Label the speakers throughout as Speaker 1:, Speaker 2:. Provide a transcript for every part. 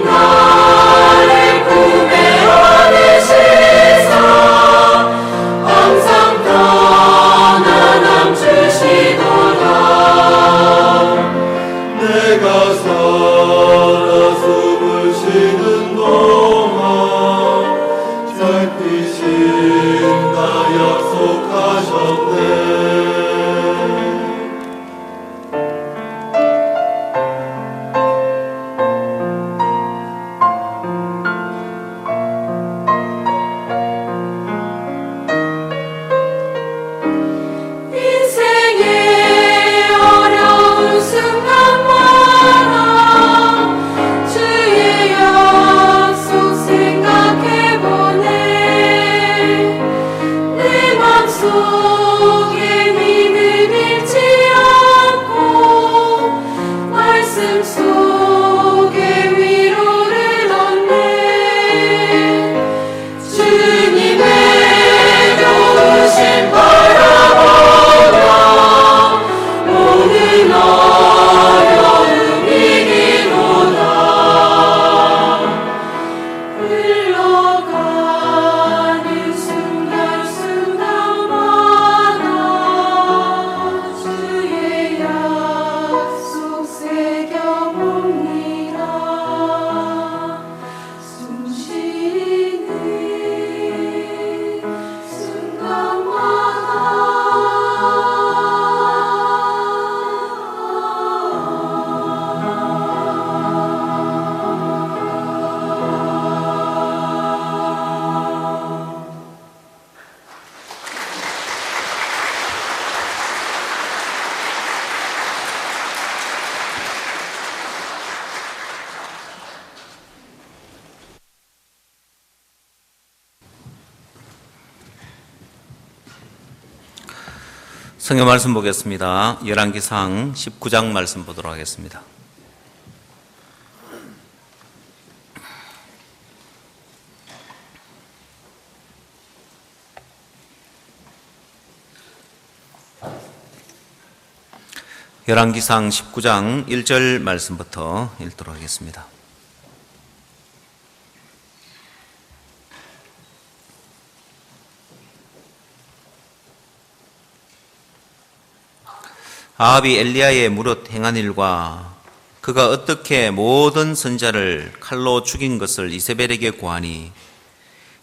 Speaker 1: 나를 구매하시사 항상 편안함 주시도다. 내가 살아 숨을 쉬는 동안 살피신다 약속하셨네.
Speaker 2: 성경 말씀 보겠습니다. 열왕기상 19장 말씀 보도록 하겠습니다. 열왕기상 19장 1절 말씀부터 읽도록 하겠습니다. 아합이 엘리야의 무릇 행한 일과 그가 어떻게 모든 선지자를 칼로 죽인 것을 이세벨에게 고하니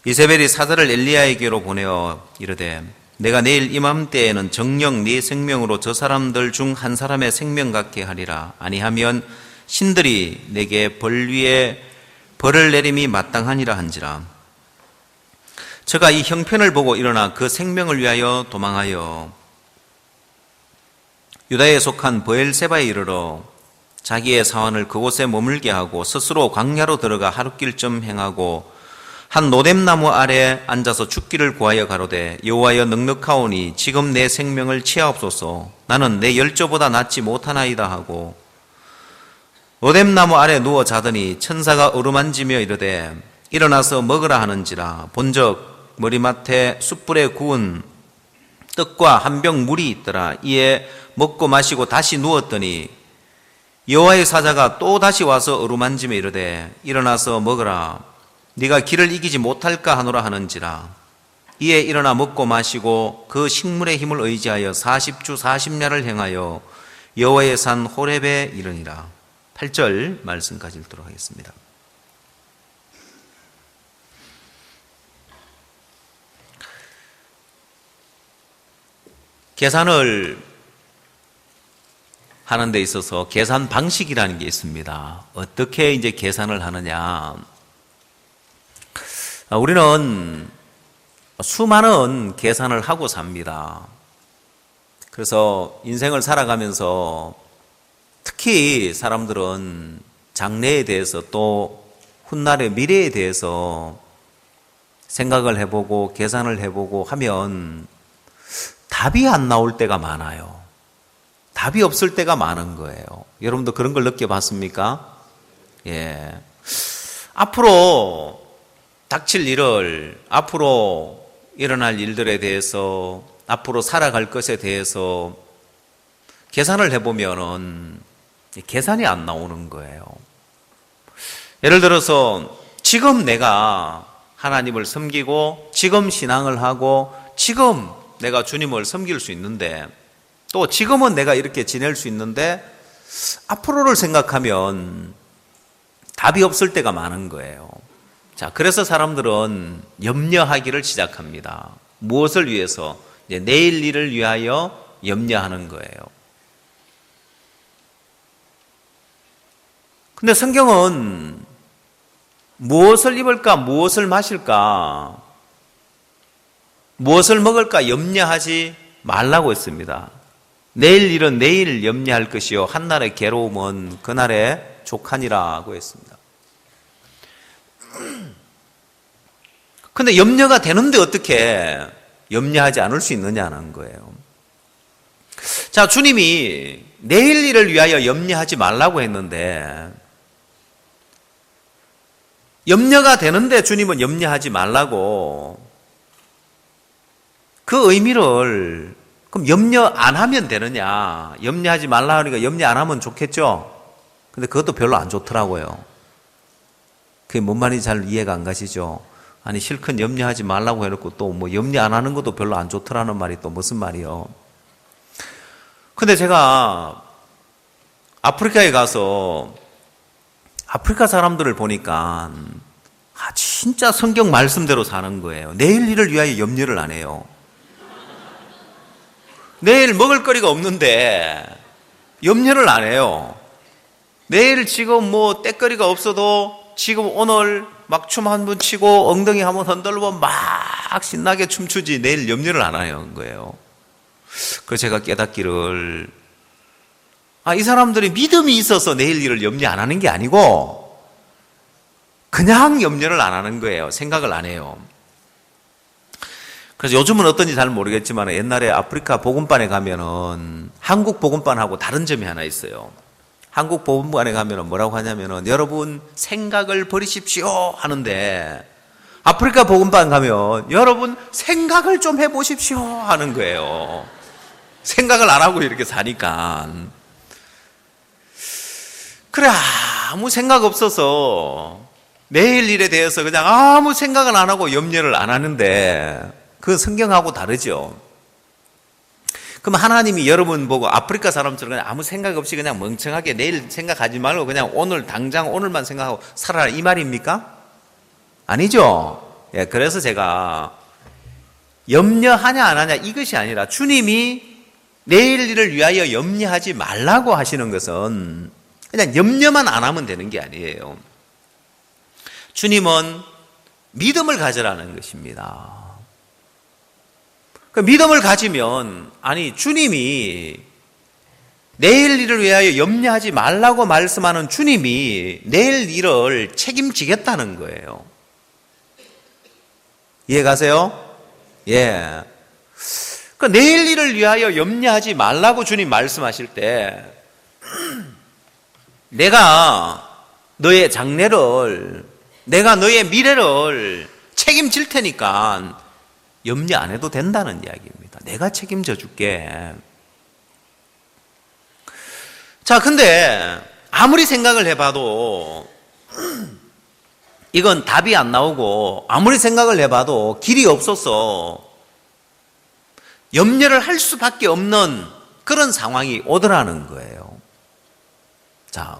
Speaker 2: 이세벨이 사자를 엘리야에게로 보내어 이르되 내가 내일 이맘때에는 정녕 네 생명으로 저 사람들 중 한 사람의 생명 같게 하리라. 아니하면 신들이 내게 벌 위에 벌을 내림이 마땅하니라 한지라. 저가 이 형편을 보고 일어나 그 생명을 위하여 도망하여 유다에 속한 브엘세바에 이르러 자기의 사환을 그곳에 머물게 하고 스스로 광야로 들어가 하룻길쯤 행하고 한 노뎀나무 아래 앉아서 죽기를 구하여 가로되 여호와여 넉넉하오니 지금 내 생명을 취하옵소서. 나는 내 열조보다 낫지 못하나이다 하고 노뎀나무 아래 누워 자더니 천사가 어루만지며 이르되 일어나서 먹으라 하는지라. 본적 머리맡에 숯불에 구운 떡과 한 병 물이 있더라. 이에 먹고 마시고 다시 누웠더니 여호와의 사자가 또 다시 와서 어루만지며 이르되 일어나서 먹으라. 네가 길을 이기지 못할까 하노라 하는지라. 이에 일어나 먹고 마시고 그 식물의 힘을 의지하여 40주 40야를 행하여 여호와의 산 호렙에 이르니라. 8절 말씀까지 읽도록 하겠습니다. 계산을 하는 데 있어서 계산 방식이라는 게 있습니다. 어떻게 이제 계산을 하느냐. 우리는 수많은 계산을 하고 삽니다. 그래서 인생을 살아가면서 특히 사람들은 장래에 대해서 또 훗날의 미래에 대해서 생각을 해보고 계산을 해보고 하면 답이 안 나올 때가 많아요. 답이 없을 때가 많은 거예요. 여러분도 그런 걸 느껴봤습니까? 예. 앞으로 닥칠 일을, 앞으로 일어날 일들에 대해서, 앞으로 살아갈 것에 대해서 계산을 해보면은 계산이 안 나오는 거예요. 예를 들어서 지금 내가 하나님을 섬기고 지금 신앙을 하고 지금 내가 주님을 섬길 수 있는데 또 지금은 내가 이렇게 지낼 수 있는데 앞으로를 생각하면 답이 없을 때가 많은 거예요. 자, 그래서 사람들은 염려하기를 시작합니다. 무엇을 위해서? 이제 내일 일을 위하여 염려하는 거예요. 근데 성경은 무엇을 입을까, 무엇을 마실까, 무엇을 먹을까 염려하지 말라고 했습니다. 내일 일은 내일 염려할 것이요 한날의 괴로움은 그날의 족하니라고 했습니다. 근데 염려가 되는데 어떻게 염려하지 않을 수 있느냐는 거예요. 자, 주님이 내일 일을 위하여 염려하지 말라고 했는데 염려가 되는데 주님은 염려하지 말라고, 그 의미를 그럼 염려 안 하면 되느냐? 염려하지 말라 하니까 염려 안 하면 좋겠죠? 근데 그것도 별로 안 좋더라고요. 그게 뭔 말인지 잘 이해가 안 가시죠? 아니 실컷 염려하지 말라고 해놓고 또 뭐 염려 안 하는 것도 별로 안 좋더라는 말이 또 무슨 말이요? 근데 제가 아프리카에 가서 아프리카 사람들을 보니까 진짜 성경 말씀대로 사는 거예요. 내일 일을 위하여 염려를 안 해요. 내일 먹을 거리가 없는데 염려를 안 해요. 내일 지금 뭐 때거리가 없어도 지금 오늘 막 춤 한 번 치고 엉덩이 한번 흔들고 막 신나게 춤추지 내일 염려를 안 하는 거예요. 그래서 제가 깨닫기를 이 사람들이 믿음이 있어서 내일 일을 염려 안 하는 게 아니고 그냥 염려를 안 하는 거예요. 생각을 안 해요. 그래서 요즘은 어떤지 잘 모르겠지만 옛날에 아프리카 복음반에 가면은 한국 복음반하고 다른 점이 하나 있어요. 한국 복음반에 가면은 뭐라고 하냐면은 여러분 생각을 버리십시오 하는데 아프리카 복음반 가면 여러분 생각을 좀 해보십시오 하는 거예요. 생각을 안 하고 이렇게 사니까. 그래, 아무 생각 없어서 내일 일에 대해서 그냥 아무 생각을 안 하고 염려를 안 하는데 그 성경하고 다르죠. 그럼 하나님이 여러분 보고 아프리카 사람처럼 그냥 아무 생각 없이 그냥 멍청하게 내일 생각하지 말고 그냥 오늘 당장 오늘만 생각하고 살아라 이 말입니까? 아니죠. 예, 그래서 제가 염려하냐 안 하냐 이것이 아니라 주님이 내일 일을 위하여 염려하지 말라고 하시는 것은 그냥 염려만 안 하면 되는 게 아니에요. 주님은 믿음을 가져라는 것입니다. 그 믿음을 가지면 주님이 내일 일을 위하여 염려하지 말라고 말씀하는 주님이 내일 일을 책임지겠다는 거예요. 이해가세요? 예. 그 내일 일을 위하여 염려하지 말라고 주님 말씀하실 때 내가 너의 장래를, 내가 너의 미래를 책임질 테니까 염려 안 해도 된다는 이야기입니다. 내가 책임져 줄게. 자, 근데 아무리 생각을 해봐도 이건 답이 안 나오고 아무리 생각을 해봐도 길이 없어서 염려를 할 수밖에 없는 그런 상황이 오더라는 거예요. 자,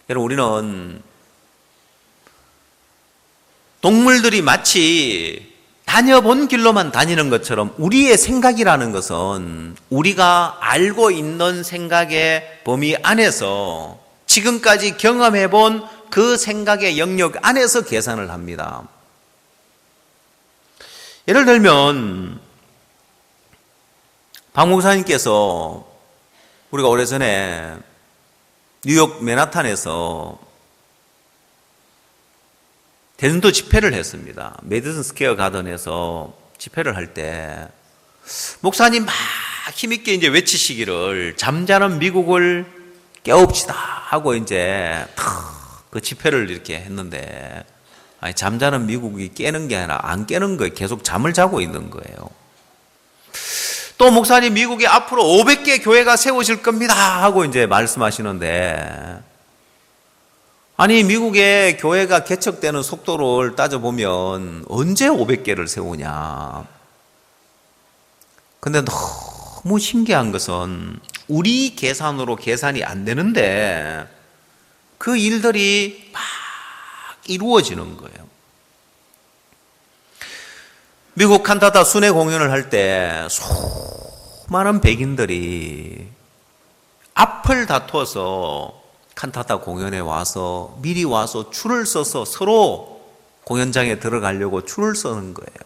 Speaker 2: 여러분 우리는 동물들이 마치 다녀본 길로만 다니는 것처럼 우리의 생각이라는 것은 우리가 알고 있는 생각의 범위 안에서 지금까지 경험해 본 그 생각의 영역 안에서 계산을 합니다. 예를 들면 박 목사님께서 우리가 오래전에 뉴욕 맨하탄에서 대전도 집회를 했습니다. 메디슨 스퀘어 가든에서 집회를 할 때 목사님 막 힘있게 이제 외치시기를 잠자는 미국을 깨웁시다 하고 이제 그 집회를 이렇게 했는데 잠자는 미국이 깨는 게 아니라 안 깨는 거예요. 계속 잠을 자고 있는 거예요. 또 목사님 미국에 앞으로 500개 교회가 세워질 겁니다 하고 이제 말씀하시는데 아니, 미국의 교회가 개척되는 속도를 따져보면 언제 500개를 세우냐. 근데 너무 신기한 것은 우리 계산으로 계산이 안 되는데 그 일들이 막 이루어지는 거예요. 미국 칸타타 순회 공연을 할 때 수많은 백인들이 앞을 다투어서 칸타타 공연에 와서 미리 와서 줄을 서서 서로 공연장에 들어가려고 줄을 서는 거예요.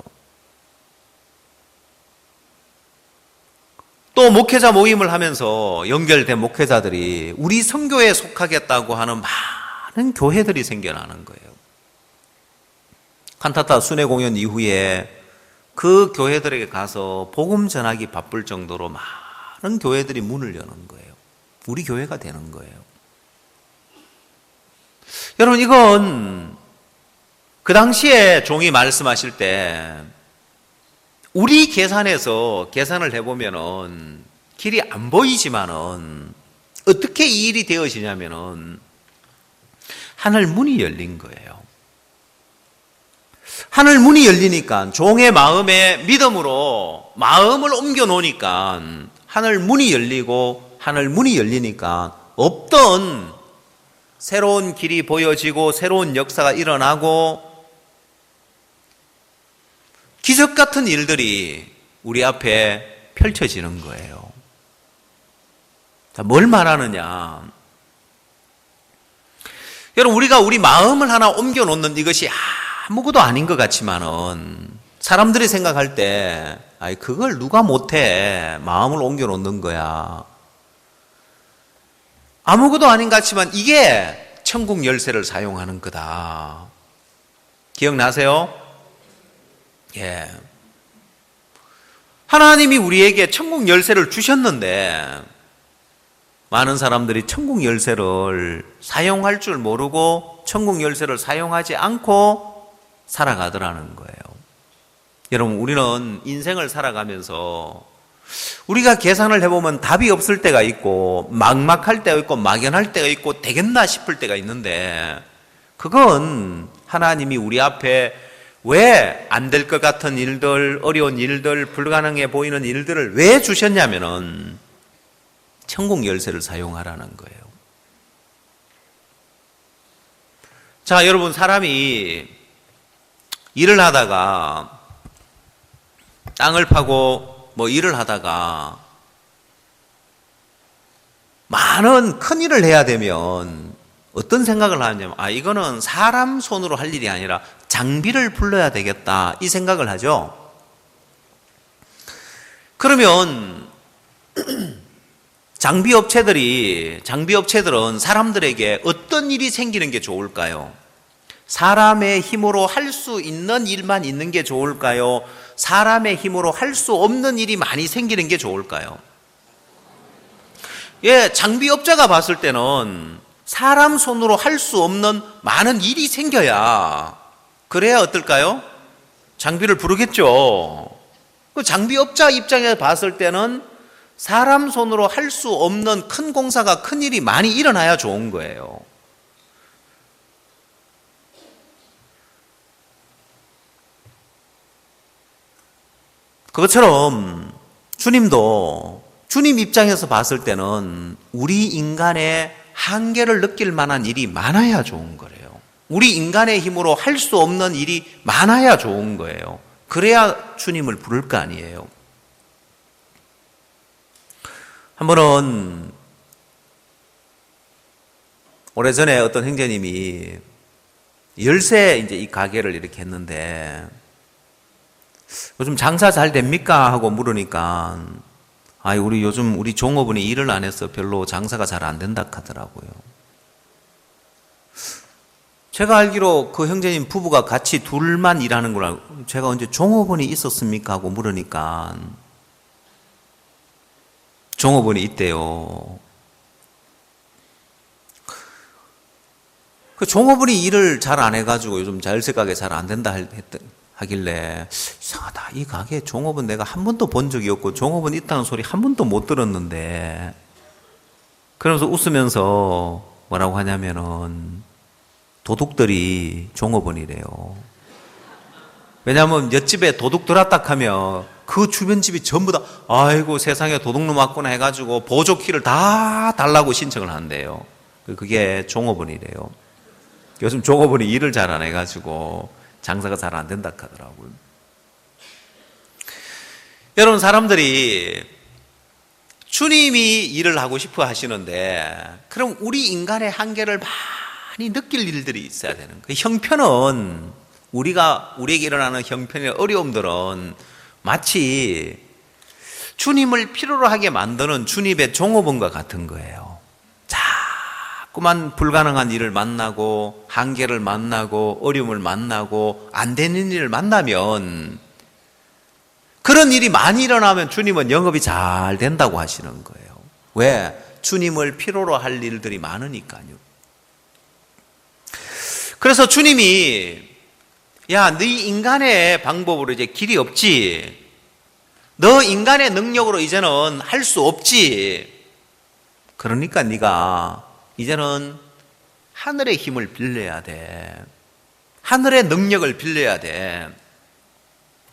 Speaker 2: 또 목회자 모임을 하면서 연결된 목회자들이 우리 선교에 속하겠다고 하는 많은 교회들이 생겨나는 거예요. 칸타타 순회 공연 이후에 그 교회들에게 가서 복음 전하기 바쁠 정도로 많은 교회들이 문을 여는 거예요. 우리 교회가 되는 거예요. 여러분, 이건 그 당시에 종이 말씀하실 때 우리 계산에서 계산을 해보면은 길이 안 보이지만은 어떻게 이 일이 되어지냐면은 하늘 문이 열린 거예요. 하늘 문이 열리니까 종의 마음에 믿음으로 마음을 옮겨 놓으니까 하늘 문이 열리고 하늘 문이 열리니까 없던 새로운 길이 보여지고 새로운 역사가 일어나고 기적 같은 일들이 우리 앞에 펼쳐지는 거예요. 자, 뭘 말하느냐? 여러분, 우리가 우리 마음을 하나 옮겨 놓는 이것이 아무것도 아닌 것 같지만은 사람들이 생각할 때 아이 그걸 누가 못해? 마음을 옮겨 놓는 거야. 아무것도 아닌 것 같지만 이게 천국 열쇠를 사용하는 거다. 기억나세요? 예. 하나님이 우리에게 천국 열쇠를 주셨는데 많은 사람들이 천국 열쇠를 사용할 줄 모르고 천국 열쇠를 사용하지 않고 살아가더라는 거예요. 여러분, 우리는 인생을 살아가면서 우리가 계산을 해보면 답이 없을 때가 있고 막막할 때가 있고 막연할 때가 있고 되겠나 싶을 때가 있는데 그건 하나님이 우리 앞에 왜 안 될 것 같은 일들, 어려운 일들, 불가능해 보이는 일들을 왜 주셨냐면은 천국 열쇠를 사용하라는 거예요. 자, 여러분, 사람이 일을 하다가 땅을 파고 뭐 일을 하다가 많은 큰 일을 해야 되면 어떤 생각을 하냐면 이거는 사람 손으로 할 일이 아니라 장비를 불러야 되겠다 이 생각을 하죠. 그러면 장비업체들은 사람들에게 어떤 일이 생기는 게 좋을까요? 사람의 힘으로 할 수 있는 일만 있는 게 좋을까요? 사람의 힘으로 할 수 없는 일이 많이 생기는 게 좋을까요? 예, 장비업자가 봤을 때는 사람 손으로 할 수 없는 많은 일이 생겨야 그래야 어떨까요? 장비를 부르겠죠. 그 장비업자 입장에서 봤을 때는 사람 손으로 할 수 없는 큰 공사가 큰 일이 많이 일어나야 좋은 거예요. 그것처럼 주님도 주님 입장에서 봤을 때는 우리 인간의 한계를 느낄 만한 일이 많아야 좋은 거예요. 우리 인간의 힘으로 할 수 없는 일이 많아야 좋은 거예요. 그래야 주님을 부를 거 아니에요. 한 번은 오래전에 어떤 형제님이 열쇠 이제 이 가게를 이렇게 했는데 요즘 장사 잘 됩니까? 하고 물으니까 우리 종업원이 일을 안 해서 별로 장사가 잘 안 된다 하더라고요. 제가 알기로 그 형제님 부부가 같이 둘만 일하는 걸 알고 제가 언제 종업원이 있었습니까? 하고 물으니까 종업원이 있대요. 그 종업원이 일을 잘 안 해가지고 요즘 열쇠 가게 잘 안 된다 하길래 이상하다. 이 가게 종업원 내가 한 번도 본 적이 없고 종업원 있다는 소리 한 번도 못 들었는데 그러면서 웃으면서 뭐라고 하냐면은 도둑들이 종업원이래요. 왜냐하면 옆집에 도둑 들었다 하면 그 주변 집이 전부 다 아이고 세상에 도둑놈 왔구나 해가지고 보조키를 다 달라고 신청을 한대요. 그게 종업원이래요. 요즘 종업원이 일을 잘 안 해가지고 장사가 잘 안 된다 하더라고요. 여러분, 사람들이 주님이 일을 하고 싶어 하시는데 그럼 우리 인간의 한계를 많이 느낄 일들이 있어야 되는 거예요. 형편은 우리에게 일어나는 형편의 어려움들은 마치 주님을 필요로 하게 만드는 주님의 종업원과 같은 거예요. 자꾸만 불가능한 일을 만나고 한계를 만나고 어려움을 만나고 안 되는 일을 만나면 그런 일이 많이 일어나면 주님은 영업이 잘 된다고 하시는 거예요. 왜? 주님을 필요로 할 일들이 많으니까요. 그래서 주님이 야, 네 인간의 방법으로 이제 길이 없지. 너 인간의 능력으로 이제는 할 수 없지. 그러니까 네가 이제는 하늘의 힘을 빌려야 돼. 하늘의 능력을 빌려야 돼.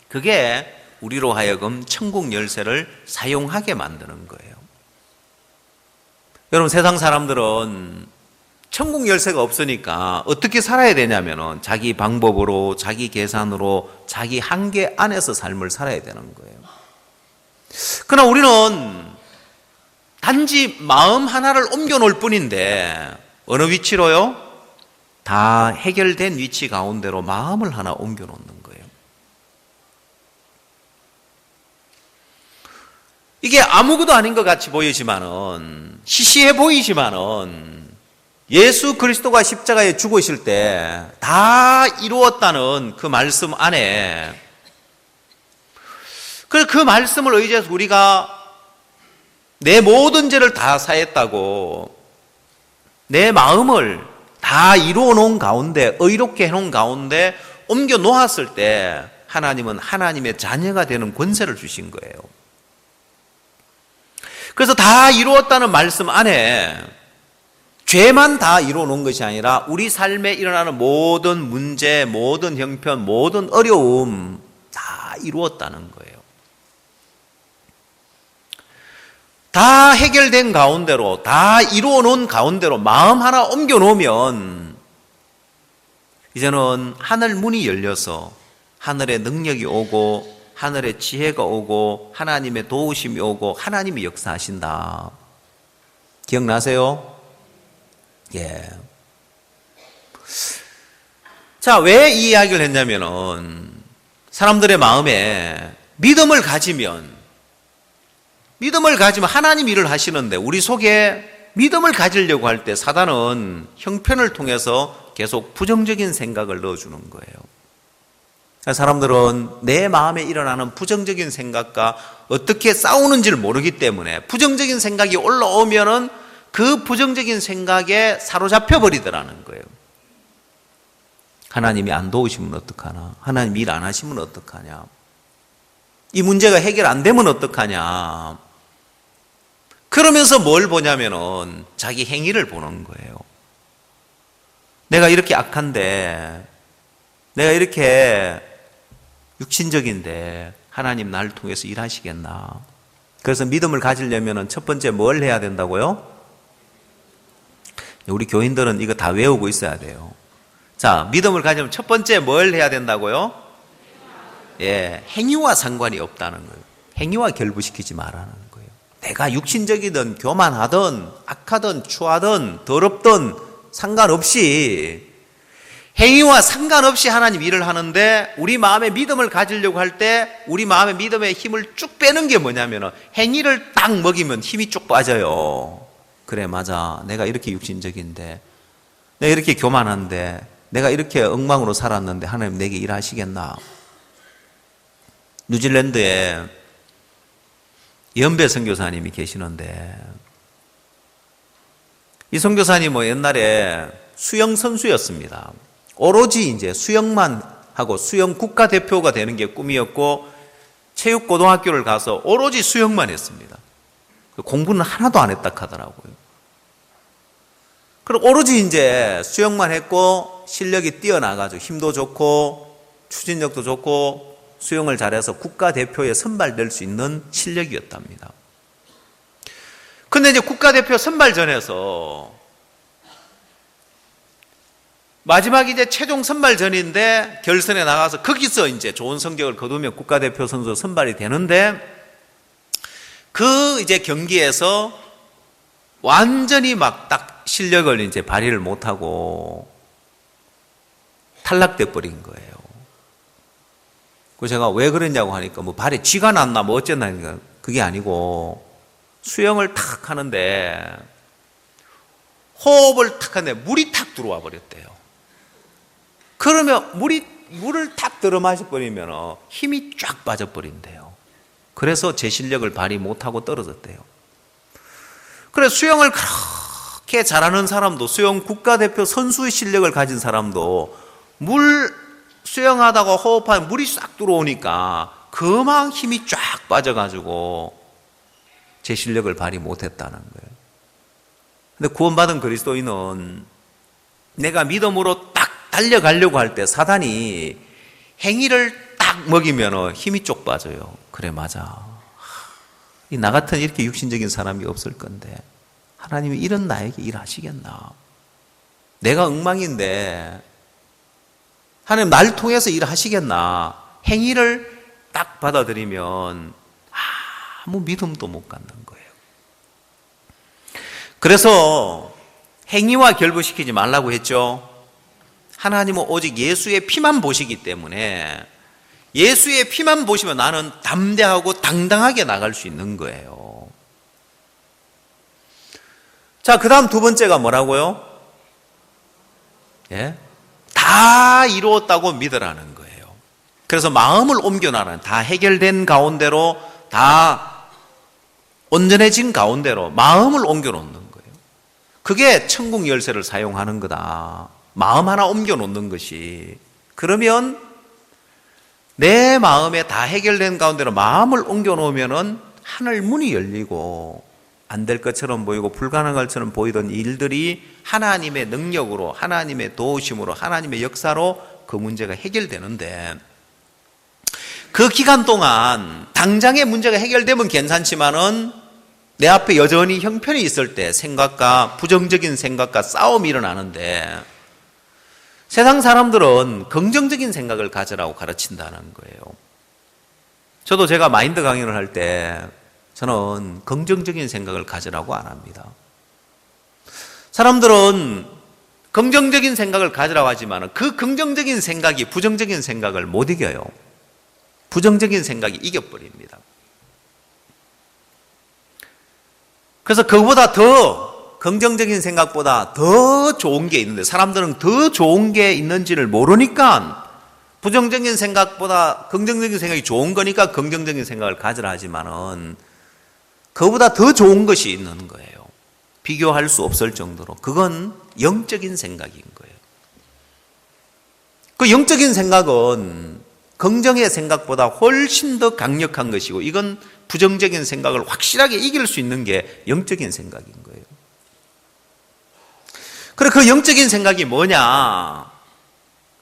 Speaker 2: 그게 우리로 하여금 천국 열쇠를 사용하게 만드는 거예요. 여러분, 세상 사람들은 천국 열쇠가 없으니까 어떻게 살아야 되냐면은 자기 방법으로, 자기 계산으로, 자기 한계 안에서 삶을 살아야 되는 거예요. 그러나 우리는 단지 마음 하나를 옮겨 놓을 뿐인데 어느 위치로요? 다 해결된 위치 가운데로 마음을 하나 옮겨 놓는 거예요. 이게 아무것도 아닌 것 같이 보이지만은, 시시해 보이지만은, 예수 그리스도가 십자가에 죽으실 때 다 이루었다는 그 말씀 안에, 그 말씀을 의지해서 우리가 내 모든 죄를 다 사했다고, 내 마음을 다 이루어 놓은 가운데, 의롭게 해놓은 가운데 옮겨 놓았을 때 하나님은 하나님의 자녀가 되는 권세를 주신 거예요. 그래서 다 이루었다는 말씀 안에 죄만 다 이루어 놓은 것이 아니라 우리 삶에 일어나는 모든 문제, 모든 형편, 모든 어려움 다 이루었다는 거예요. 다 해결된 가운데로, 다 이루어 놓은 가운데로 마음 하나 옮겨 놓으면 이제는 하늘 문이 열려서 하늘의 능력이 오고 하늘의 지혜가 오고 하나님의 도우심이 오고 하나님이 역사하신다. 기억나세요? 예. 자, 왜 이 이야기를 했냐면은 사람들의 마음에 믿음을 가지면 하나님 일을 하시는데 우리 속에 믿음을 가지려고 할 때 사단은 형편을 통해서 계속 부정적인 생각을 넣어주는 거예요. 사람들은 내 마음에 일어나는 부정적인 생각과 어떻게 싸우는지를 모르기 때문에 부정적인 생각이 올라오면은 그 부정적인 생각에 사로잡혀 버리더라는 거예요. 하나님이 안 도우시면 어떡하나? 하나님 일 안 하시면 어떡하냐? 이 문제가 해결 안 되면 어떡하냐? 그러면서 뭘 보냐면은 자기 행위를 보는 거예요. 내가 이렇게 악한데, 내가 이렇게 육신적인데 하나님 나를 통해서 일하시겠나? 그래서 믿음을 가지려면 첫 번째 뭘 해야 된다고요? 우리 교인들은 이거 다 외우고 있어야 돼요. 자, 믿음을 가지려면 첫 번째 뭘 해야 된다고요? 예, 행위와 상관이 없다는 거예요. 행위와 결부시키지 말라는 거예요. 내가 육신적이든 교만하든 악하든 추하든 더럽든 상관없이 행위와 상관없이 하나님 일을 하는데 우리 마음에 믿음을 가지려고 할 때 우리 마음의 믿음의 힘을 쭉 빼는 게 뭐냐면 행위를 딱 먹이면 힘이 쭉 빠져요. 그래, 맞아. 내가 이렇게 육신적인데, 내가 이렇게 교만한데, 내가 이렇게 엉망으로 살았는데 하나님 내게 일하시겠나? 뉴질랜드에 연배 선교사님이 계시는데 이 선교사님은 옛날에 수영 선수였습니다. 오로지 이제 수영만 하고 수영 국가대표가 되는 게 꿈이었고 체육고등학교를 가서 오로지 수영만 했습니다. 공부는 하나도 안 했다 하더라고요. 그럼 오로지 이제 수영만 했고 실력이 뛰어나가지고 힘도 좋고 추진력도 좋고 수영을 잘해서 국가대표에 선발될 수 있는 실력이었답니다. 근데 이제 국가대표 선발전에서 마지막 이제 최종 선발전인데 결선에 나가서 거기서 이제 좋은 성적을 거두면 국가대표 선수 선발이 되는데 그 이제 경기에서 완전히 막 딱 실력을 이제 발휘를 못하고 탈락돼 버린 거예요. 그래서 제가 왜 그랬냐고 하니까 뭐 발에 쥐가 났나 뭐 어쨌나 그게 아니고 수영을 탁 하는데 호흡을 탁 하는데 물이 탁 들어와 버렸대요. 그러면 물을 탁 들어 마셔버리면 힘이 쫙 빠져버린대요. 그래서 제 실력을 발휘 못하고 떨어졌대요. 그래서 수영을 그렇게 잘하는 사람도 수영 국가대표 선수의 실력을 가진 사람도 물 수영하다가 호흡하면 물이 싹 들어오니까 그만 힘이 쫙 빠져가지고 제 실력을 발휘 못했다는 거예요. 근데 구원받은 그리스도인은 내가 믿음으로 딱 달려가려고 할 때 사단이 행위를 딱 먹이면 힘이 쪽 빠져요. 그래 맞아. 나 같은 이렇게 육신적인 사람이 없을 건데 하나님이 이런 나에게 일하시겠나. 내가 엉망인데 하나님 날 통해서 일하시겠나. 행위를 딱 받아들이면 아무 믿음도 못 갖는 거예요. 그래서 행위와 결부시키지 말라고 했죠. 하나님은 오직 예수의 피만 보시기 때문에 예수의 피만 보시면 나는 담대하고 당당하게 나갈 수 있는 거예요. 자, 그 다음 두 번째가 뭐라고요? 예? 다 이루었다고 믿으라는 거예요. 그래서 마음을 옮겨나라는, 다 해결된 가운데로, 다 온전해진 가운데로 마음을 옮겨놓는 거예요. 그게 천국 열쇠를 사용하는 거다. 마음 하나 옮겨놓는 것이. 그러면 내 마음에 다 해결된 가운데로 마음을 옮겨놓으면은 하늘 문이 열리고 안 될 것처럼 보이고 불가능한 것처럼 보이던 일들이 하나님의 능력으로, 하나님의 도우심으로, 하나님의 역사로 그 문제가 해결되는데 그 기간 동안 당장의 문제가 해결되면 괜찮지만은 내 앞에 여전히 형편이 있을 때 생각과 부정적인 생각과 싸움이 일어나는데 세상 사람들은 긍정적인 생각을 가지라고 가르친다는 거예요. 저도 제가 마인드 강연을 할 때 저는 긍정적인 생각을 가지라고 안 합니다. 사람들은 긍정적인 생각을 가지라고 하지만 그 긍정적인 생각이 부정적인 생각을 못 이겨요. 부정적인 생각이 이겨버립니다. 그래서 그거보다 더 긍정적인 생각보다 더 좋은 게 있는데 사람들은 더 좋은 게 있는지를 모르니까 부정적인 생각보다 긍정적인 생각이 좋은 거니까 긍정적인 생각을 가지라 하지만은 그거보다 더 좋은 것이 있는 거예요. 비교할 수 없을 정도로. 그건 영적인 생각인 거예요. 그 영적인 생각은 긍정의 생각보다 훨씬 더 강력한 것이고 이건 부정적인 생각을 확실하게 이길 수 있는 게 영적인 생각인 거예요. 그래 그 영적인 생각이 뭐냐?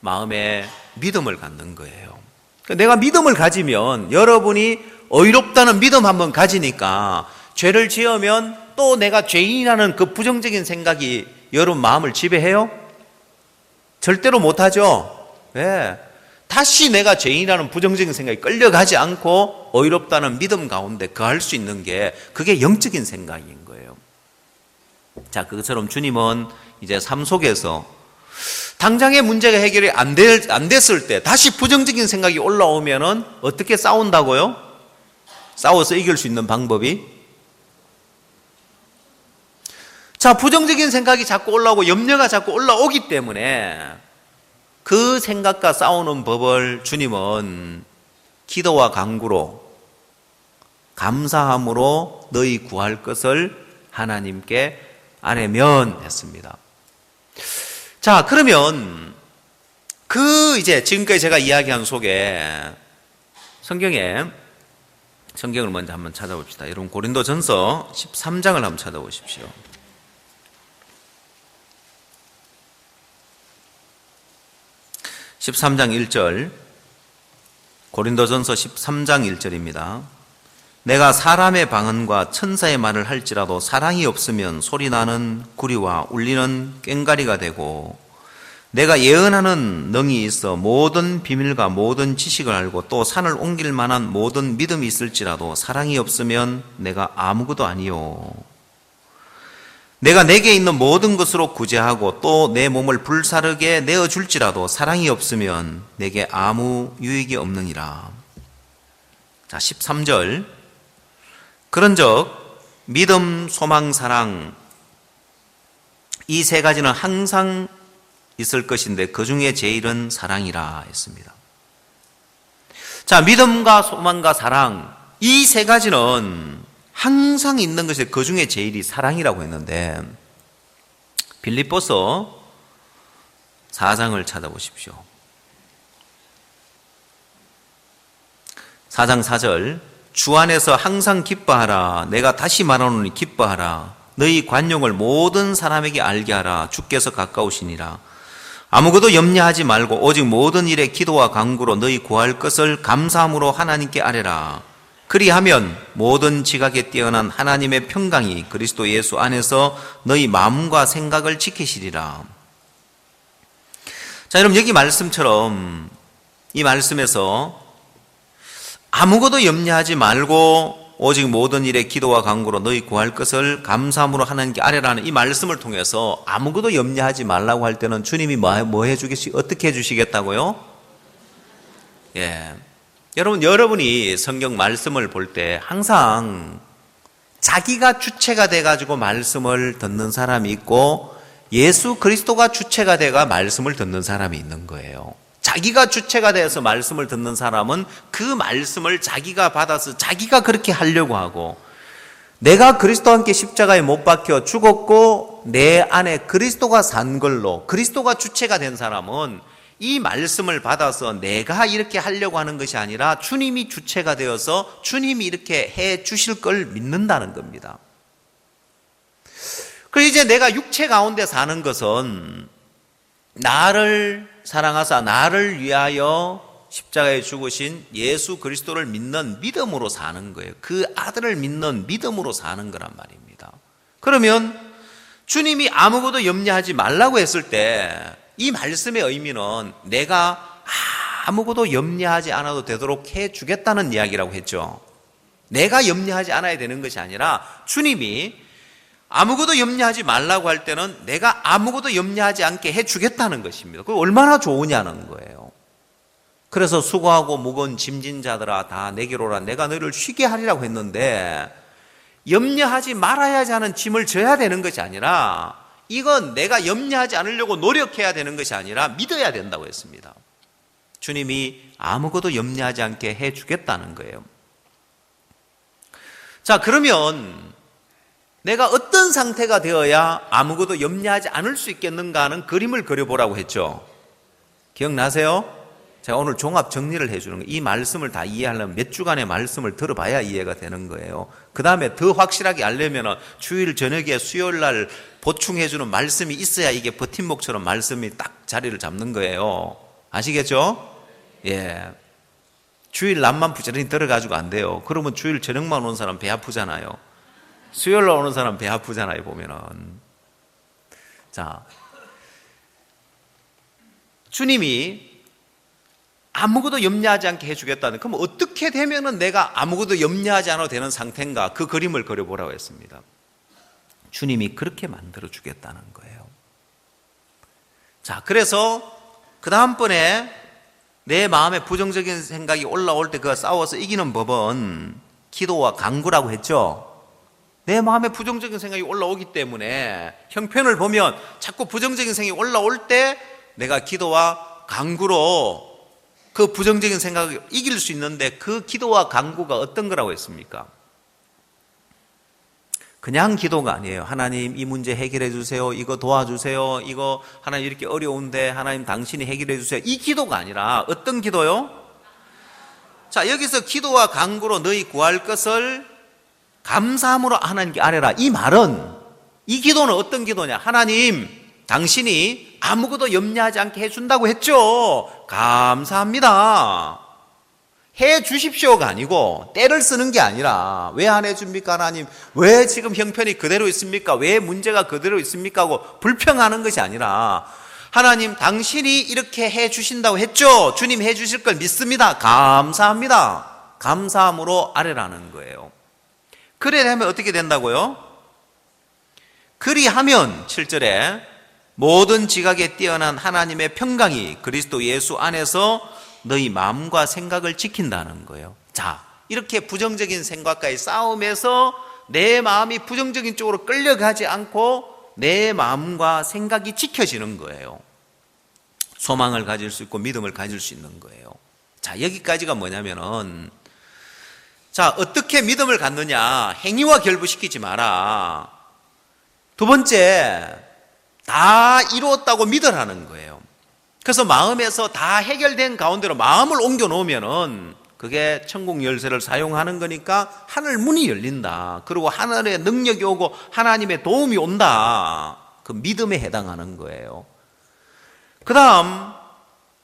Speaker 2: 마음에 믿음을 갖는 거예요. 내가 믿음을 가지면 여러분이 의롭다는 믿음 한번 가지니까 죄를 지으면 또 내가 죄인이라는 그 부정적인 생각이 여러분 마음을 지배해요? 절대로 못하죠. 왜? 다시 내가 죄인이라는 부정적인 생각이 끌려가지 않고 의롭다는 믿음 가운데 거할 수 있는 게 그게 영적인 생각인 거예요. 자, 그것처럼 주님은 이제 삶 속에서 당장의 문제가 해결이 안 됐을 때 다시 부정적인 생각이 올라오면은 어떻게 싸운다고요? 싸워서 이길 수 있는 방법이? 자, 부정적인 생각이 자꾸 올라오고 염려가 자꾸 올라오기 때문에 그 생각과 싸우는 법을 주님은 기도와 간구로 감사함으로 너희 구할 것을 하나님께 아뢰면 했습니다. 자, 그러면 이제 지금까지 제가 이야기한 속에 성경을 먼저 한번 찾아봅시다. 여러분 고린도전서 13장을 한번 찾아보십시오. 13장 1절, 고린도전서 13장 1절입니다. 내가 사람의 방언과 천사의 말을 할지라도 사랑이 없으면 소리나는 구리와 울리는 꽹과리가 되고, 내가 예언하는 능이 있어 모든 비밀과 모든 지식을 알고 또 산을 옮길 만한 모든 믿음이 있을지라도 사랑이 없으면 내가 아무것도 아니요. 내가 내게 있는 모든 것으로 구제하고 또 내 몸을 불사르게 내어줄지라도 사랑이 없으면 내게 아무 유익이 없느니라. 자, 13절. 그런즉 믿음, 소망, 사랑, 이 세 가지는 항상 있을 것인데 그 중에 제일은 사랑이라 했습니다. 자, 믿음과 소망과 사랑, 이 세 가지는 항상 있는 것이 그 중에 제일이 사랑이라고 했는데, 빌립보서 4장을 찾아보십시오. 4장 4절, 주 안에서 항상 기뻐하라. 내가 다시 말하노니 기뻐하라. 너희 관용을 모든 사람에게 알게 하라. 주께서 가까우시니라. 아무것도 염려하지 말고 오직 모든 일에 기도와 간구로 너희 구할 것을 감사함으로 하나님께 아뢰라. 그리하면 모든 지각에 뛰어난 하나님의 평강이 그리스도 예수 안에서 너희 마음과 생각을 지키시리라. 자, 여러분, 여기 말씀처럼 이 말씀에서 아무것도 염려하지 말고 오직 모든 일에 기도와 간구로 너희 구할 것을 감사함으로 하나님께 아뢰라는 이 말씀을 통해서 아무것도 염려하지 말라고 할 때는 주님이 어떻게 해주시겠다고요? 예. 여러분이 성경 말씀을 볼 때 항상 자기가 주체가 돼가지고 말씀을 듣는 사람이 있고 예수 그리스도가 주체가 돼가 말씀을 듣는 사람이 있는 거예요. 자기가 주체가 되어서 말씀을 듣는 사람은 그 말씀을 자기가 받아서 자기가 그렇게 하려고 하고, 내가 그리스도와 함께 십자가에 못 박혀 죽었고 내 안에 그리스도가 산 걸로 그리스도가 주체가 된 사람은 이 말씀을 받아서 내가 이렇게 하려고 하는 것이 아니라 주님이 주체가 되어서 주님이 이렇게 해 주실 걸 믿는다는 겁니다. 그리고 이제 내가 육체 가운데 사는 것은 나를 사랑하사 나를 위하여 십자가에 죽으신 예수 그리스도를 믿는 믿음으로 사는 거예요. 그 아들을 믿는 믿음으로 사는 거란 말입니다. 그러면 주님이 아무것도 염려하지 말라고 했을 때 이 말씀의 의미는 내가 아무것도 염려하지 않아도 되도록 해주겠다는 이야기라고 했죠. 내가 염려하지 않아야 되는 것이 아니라 주님이 아무것도 염려하지 말라고 할 때는 내가 아무것도 염려하지 않게 해주겠다는 것입니다. 그게 얼마나 좋으냐는 거예요. 그래서 수고하고 무거운 짐진 자들아 다 내게로 오라. 내가 너희를 쉬게 하리라고 했는데, 염려하지 말아야 하는 짐을 져야 되는 것이 아니라 이건 내가 염려하지 않으려고 노력해야 되는 것이 아니라 믿어야 된다고 했습니다. 주님이 아무것도 염려하지 않게 해주겠다는 거예요. 자, 그러면 내가 어떤 상태가 되어야 아무것도 염려하지 않을 수 있겠는가 하는 그림을 그려보라고 했죠. 기억나세요? 제가 오늘 종합 정리를 해주는 거예요. 이 말씀을 다 이해하려면 몇 주간의 말씀을 들어봐야 이해가 되는 거예요. 그 다음에 더 확실하게 알려면 주일 저녁에 수요일 날 보충해주는 말씀이 있어야 이게 버팀목처럼 말씀이 딱 자리를 잡는 거예요. 아시겠죠? 예. 주일 낮만 부지런히 들어가지고 안 돼요. 그러면 주일 저녁만 오는 사람 배 아프잖아요. 수요일 날 오는 사람 배 아프잖아요, 보면은. 자, 주님이 아무것도 염려하지 않게 해주겠다는, 그럼 어떻게 되면은 내가 아무것도 염려하지 않아도 되는 상태인가? 그 그림을 그려보라고 했습니다. 주님이 그렇게 만들어 주겠다는 거예요. 자, 그래서 그 다음번에 내 마음에 부정적인 생각이 올라올 때 그거 싸워서 이기는 법은 기도와 간구라고 했죠. 내 마음에 부정적인 생각이 올라오기 때문에 형편을 보면 자꾸 부정적인 생각이 올라올 때 내가 기도와 간구로 그 부정적인 생각을 이길 수 있는데, 그 기도와 간구가 어떤 거라고 했습니까? 그냥 기도가 아니에요. 하나님 이 문제 해결해 주세요. 이거 도와주세요. 이거 하나님 이렇게 어려운데 하나님 당신이 해결해 주세요. 이 기도가 아니라 어떤 기도요? 자, 여기서 기도와 간구로 너희 구할 것을 감사함으로 하나님께 아뢰라. 이 말은, 이 기도는 어떤 기도냐? 하나님, 당신이 아무것도 염려하지 않게 해준다고 했죠. 감사합니다. 해 주십시오가 아니고 때를 쓰는 게 아니라 왜 안 해줍니까 하나님? 왜 지금 형편이 그대로 있습니까? 왜 문제가 그대로 있습니까? 하고 불평하는 것이 아니라 하나님 당신이 이렇게 해 주신다고 했죠. 주님 해 주실 걸 믿습니다. 감사합니다. 감사함으로 아뢰라는 거예요. 그래야 하면 어떻게 된다고요? 그리하면 7절에 모든 지각에 뛰어난 하나님의 평강이 그리스도 예수 안에서 너희 마음과 생각을 지킨다는 거예요. 자, 이렇게 부정적인 생각과의 싸움에서 내 마음이 부정적인 쪽으로 끌려가지 않고 내 마음과 생각이 지켜지는 거예요. 소망을 가질 수 있고 믿음을 가질 수 있는 거예요. 자, 여기까지가 뭐냐면은, 자, 어떻게 믿음을 갖느냐? 행위와 결부시키지 마라. 두 번째, 다 이루었다고 믿으라는 거예요. 그래서 마음에서 다 해결된 가운데로 마음을 옮겨 놓으면은 그게 천국 열쇠를 사용하는 거니까 하늘 문이 열린다. 그리고 하늘의 능력이 오고 하나님의 도움이 온다. 그 믿음에 해당하는 거예요. 그 다음,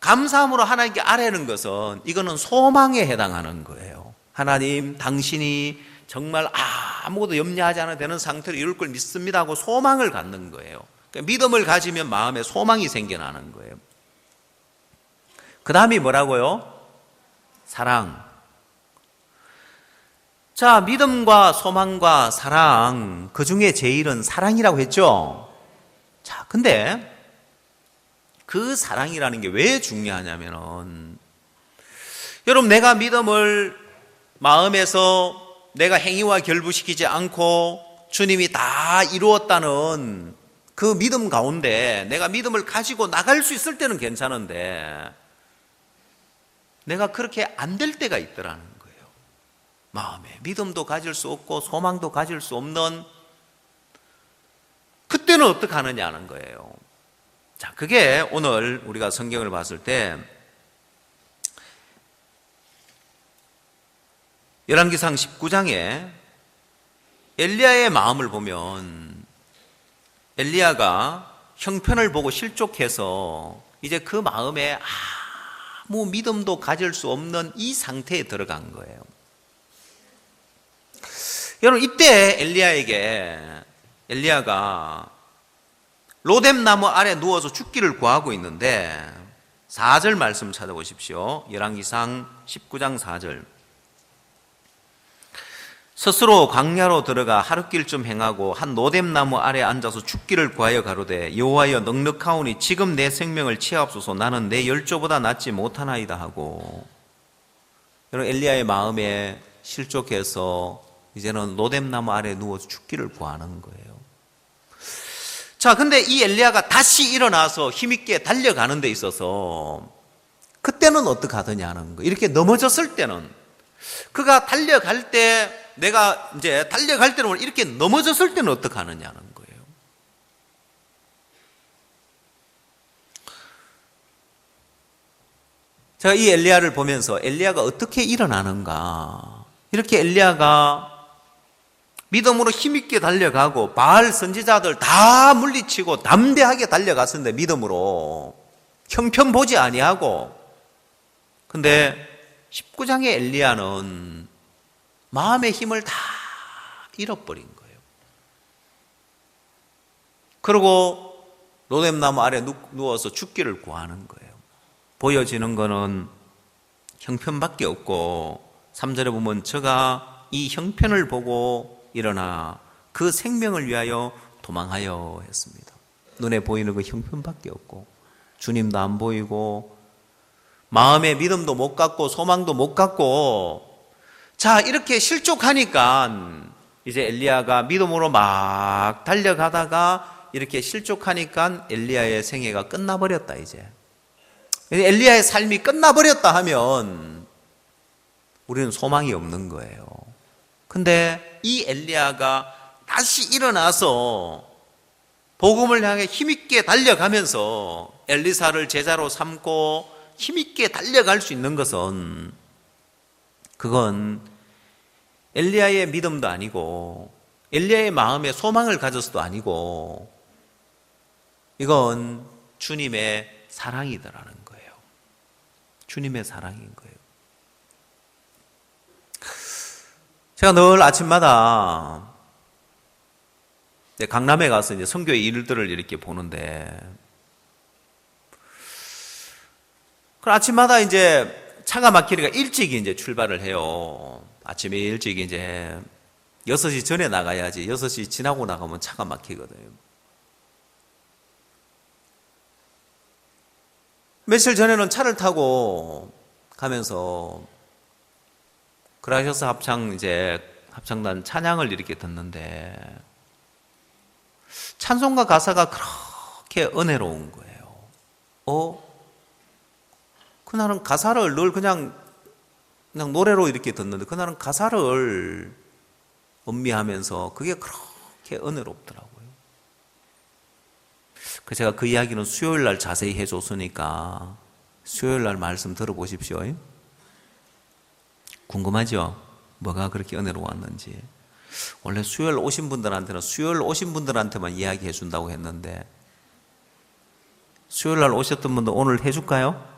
Speaker 2: 감사함으로 하나님께 아뢰는 것은 이거는 소망에 해당하는 거예요. 하나님, 당신이 정말 아무것도 염려하지 않아도 되는 상태로 이룰 걸 믿습니다 하고 소망을 갖는 거예요. 그러니까 믿음을 가지면 마음에 소망이 생겨나는 거예요. 그 다음이 뭐라고요? 사랑. 자, 믿음과 소망과 사랑, 그 중에 제일은 사랑이라고 했죠? 자, 근데 그 사랑이라는 게 왜 중요하냐면은, 여러분, 내가 믿음을 마음에서 내가 행위와 결부시키지 않고 주님이 다 이루었다는 그 믿음 가운데 내가 믿음을 가지고 나갈 수 있을 때는 괜찮은데, 내가 그렇게 안 될 때가 있더라는 거예요. 마음에 믿음도 가질 수 없고 소망도 가질 수 없는, 그때는 어떻게 하느냐는 거예요. 자, 그게 오늘 우리가 성경을 봤을 때 열왕기상 19장에 엘리야의 마음을 보면, 엘리야가 형편을 보고 실족해서 이제 그 마음에 아무 믿음도 가질 수 없는 이 상태에 들어간 거예요. 여러분, 이때 엘리야가 로뎀 나무 아래 누워서 죽기를 구하고 있는데 4절 말씀 찾아보십시오. 열왕기상 19장 4절. 스스로 광야로 들어가 하룻길쯤 행하고 한 로뎀 나무 아래 앉아서 죽기를 구하여 가로되, 여호와여 넉넉하오니 지금 내 생명을 취하옵소서. 나는 내 열조보다 낫지 못하나이다 하고, 여러분, 엘리야의 마음에 실족해서 이제는 로뎀 나무 아래 누워서 죽기를 구하는 거예요. 자, 근데 이 엘리야가 다시 일어나서 힘있게 달려가는 데 있어서 그때는 어떻게 하더냐는 거예요. 이렇게 넘어졌을 때는, 그가 달려갈 때, 내가 이제 달려갈 때는 이렇게 넘어졌을 때는 어떻게 하느냐는 거예요. 제가 이 엘리야를 보면서 엘리야가 어떻게 일어나는가, 이렇게 엘리야가 믿음으로 힘있게 달려가고 바알 선지자들 다 물리치고 담대하게 달려갔었는데, 믿음으로 형편 보지 아니하고. 근데 19장의 엘리야는 마음의 힘을 다 잃어버린 거예요. 그리고 로뎀나무 아래 누워서 죽기를 구하는 거예요. 보여지는 거는 형편밖에 없고, 3절에 보면 저가 이 형편을 보고 일어나 그 생명을 위하여 도망하여 했습니다. 눈에 보이는 그 형편밖에 없고, 주님도 안 보이고, 마음의 믿음도 못 갖고 소망도 못 갖고, 자, 이렇게 실족하니까 이제 엘리야가 믿음으로 막 달려가다가 이렇게 실족하니까 엘리야의 생애가 끝나버렸다. 이제 엘리야의 삶이 끝나버렸다 하면 우리는 소망이 없는 거예요. 근데 이 엘리야가 다시 일어나서 복음을 향해 힘있게 달려가면서 엘리사를 제자로 삼고 힘있게 달려갈 수 있는 것은, 그건 엘리야의 믿음도 아니고 엘리야의 마음에 소망을 가져서도 아니고, 이건 주님의 사랑이더라는 거예요. 주님의 사랑인 거예요. 제가 늘 아침마다 강남에 가서 이제 선교의 일들을 이렇게 보는데, 그 아침마다 이제 차가 막히니까 일찍 이제 출발을 해요. 아침에 일찍 이제 6시 전에 나가야지 6시 지나고 나가면 차가 막히거든요. 며칠 전에는 차를 타고 가면서 그라셔스 합창단 찬양을 이렇게 듣는데 찬송가 가사가 그렇게 은혜로운 거예요. 그날은 가사를 늘 그냥 노래로 이렇게 듣는데 그날은 가사를 음미하면서 그게 그렇게 은혜롭더라고요. 그래서 제가 그 이야기는 수요일 날 자세히 해줬으니까 수요일 날 말씀 들어보십시오. 궁금하죠? 뭐가 그렇게 은혜로웠는지. 원래 수요일 오신 분들한테만 이야기해 준다고 했는데 수요일 날 오셨던 분들 오늘 해줄까요?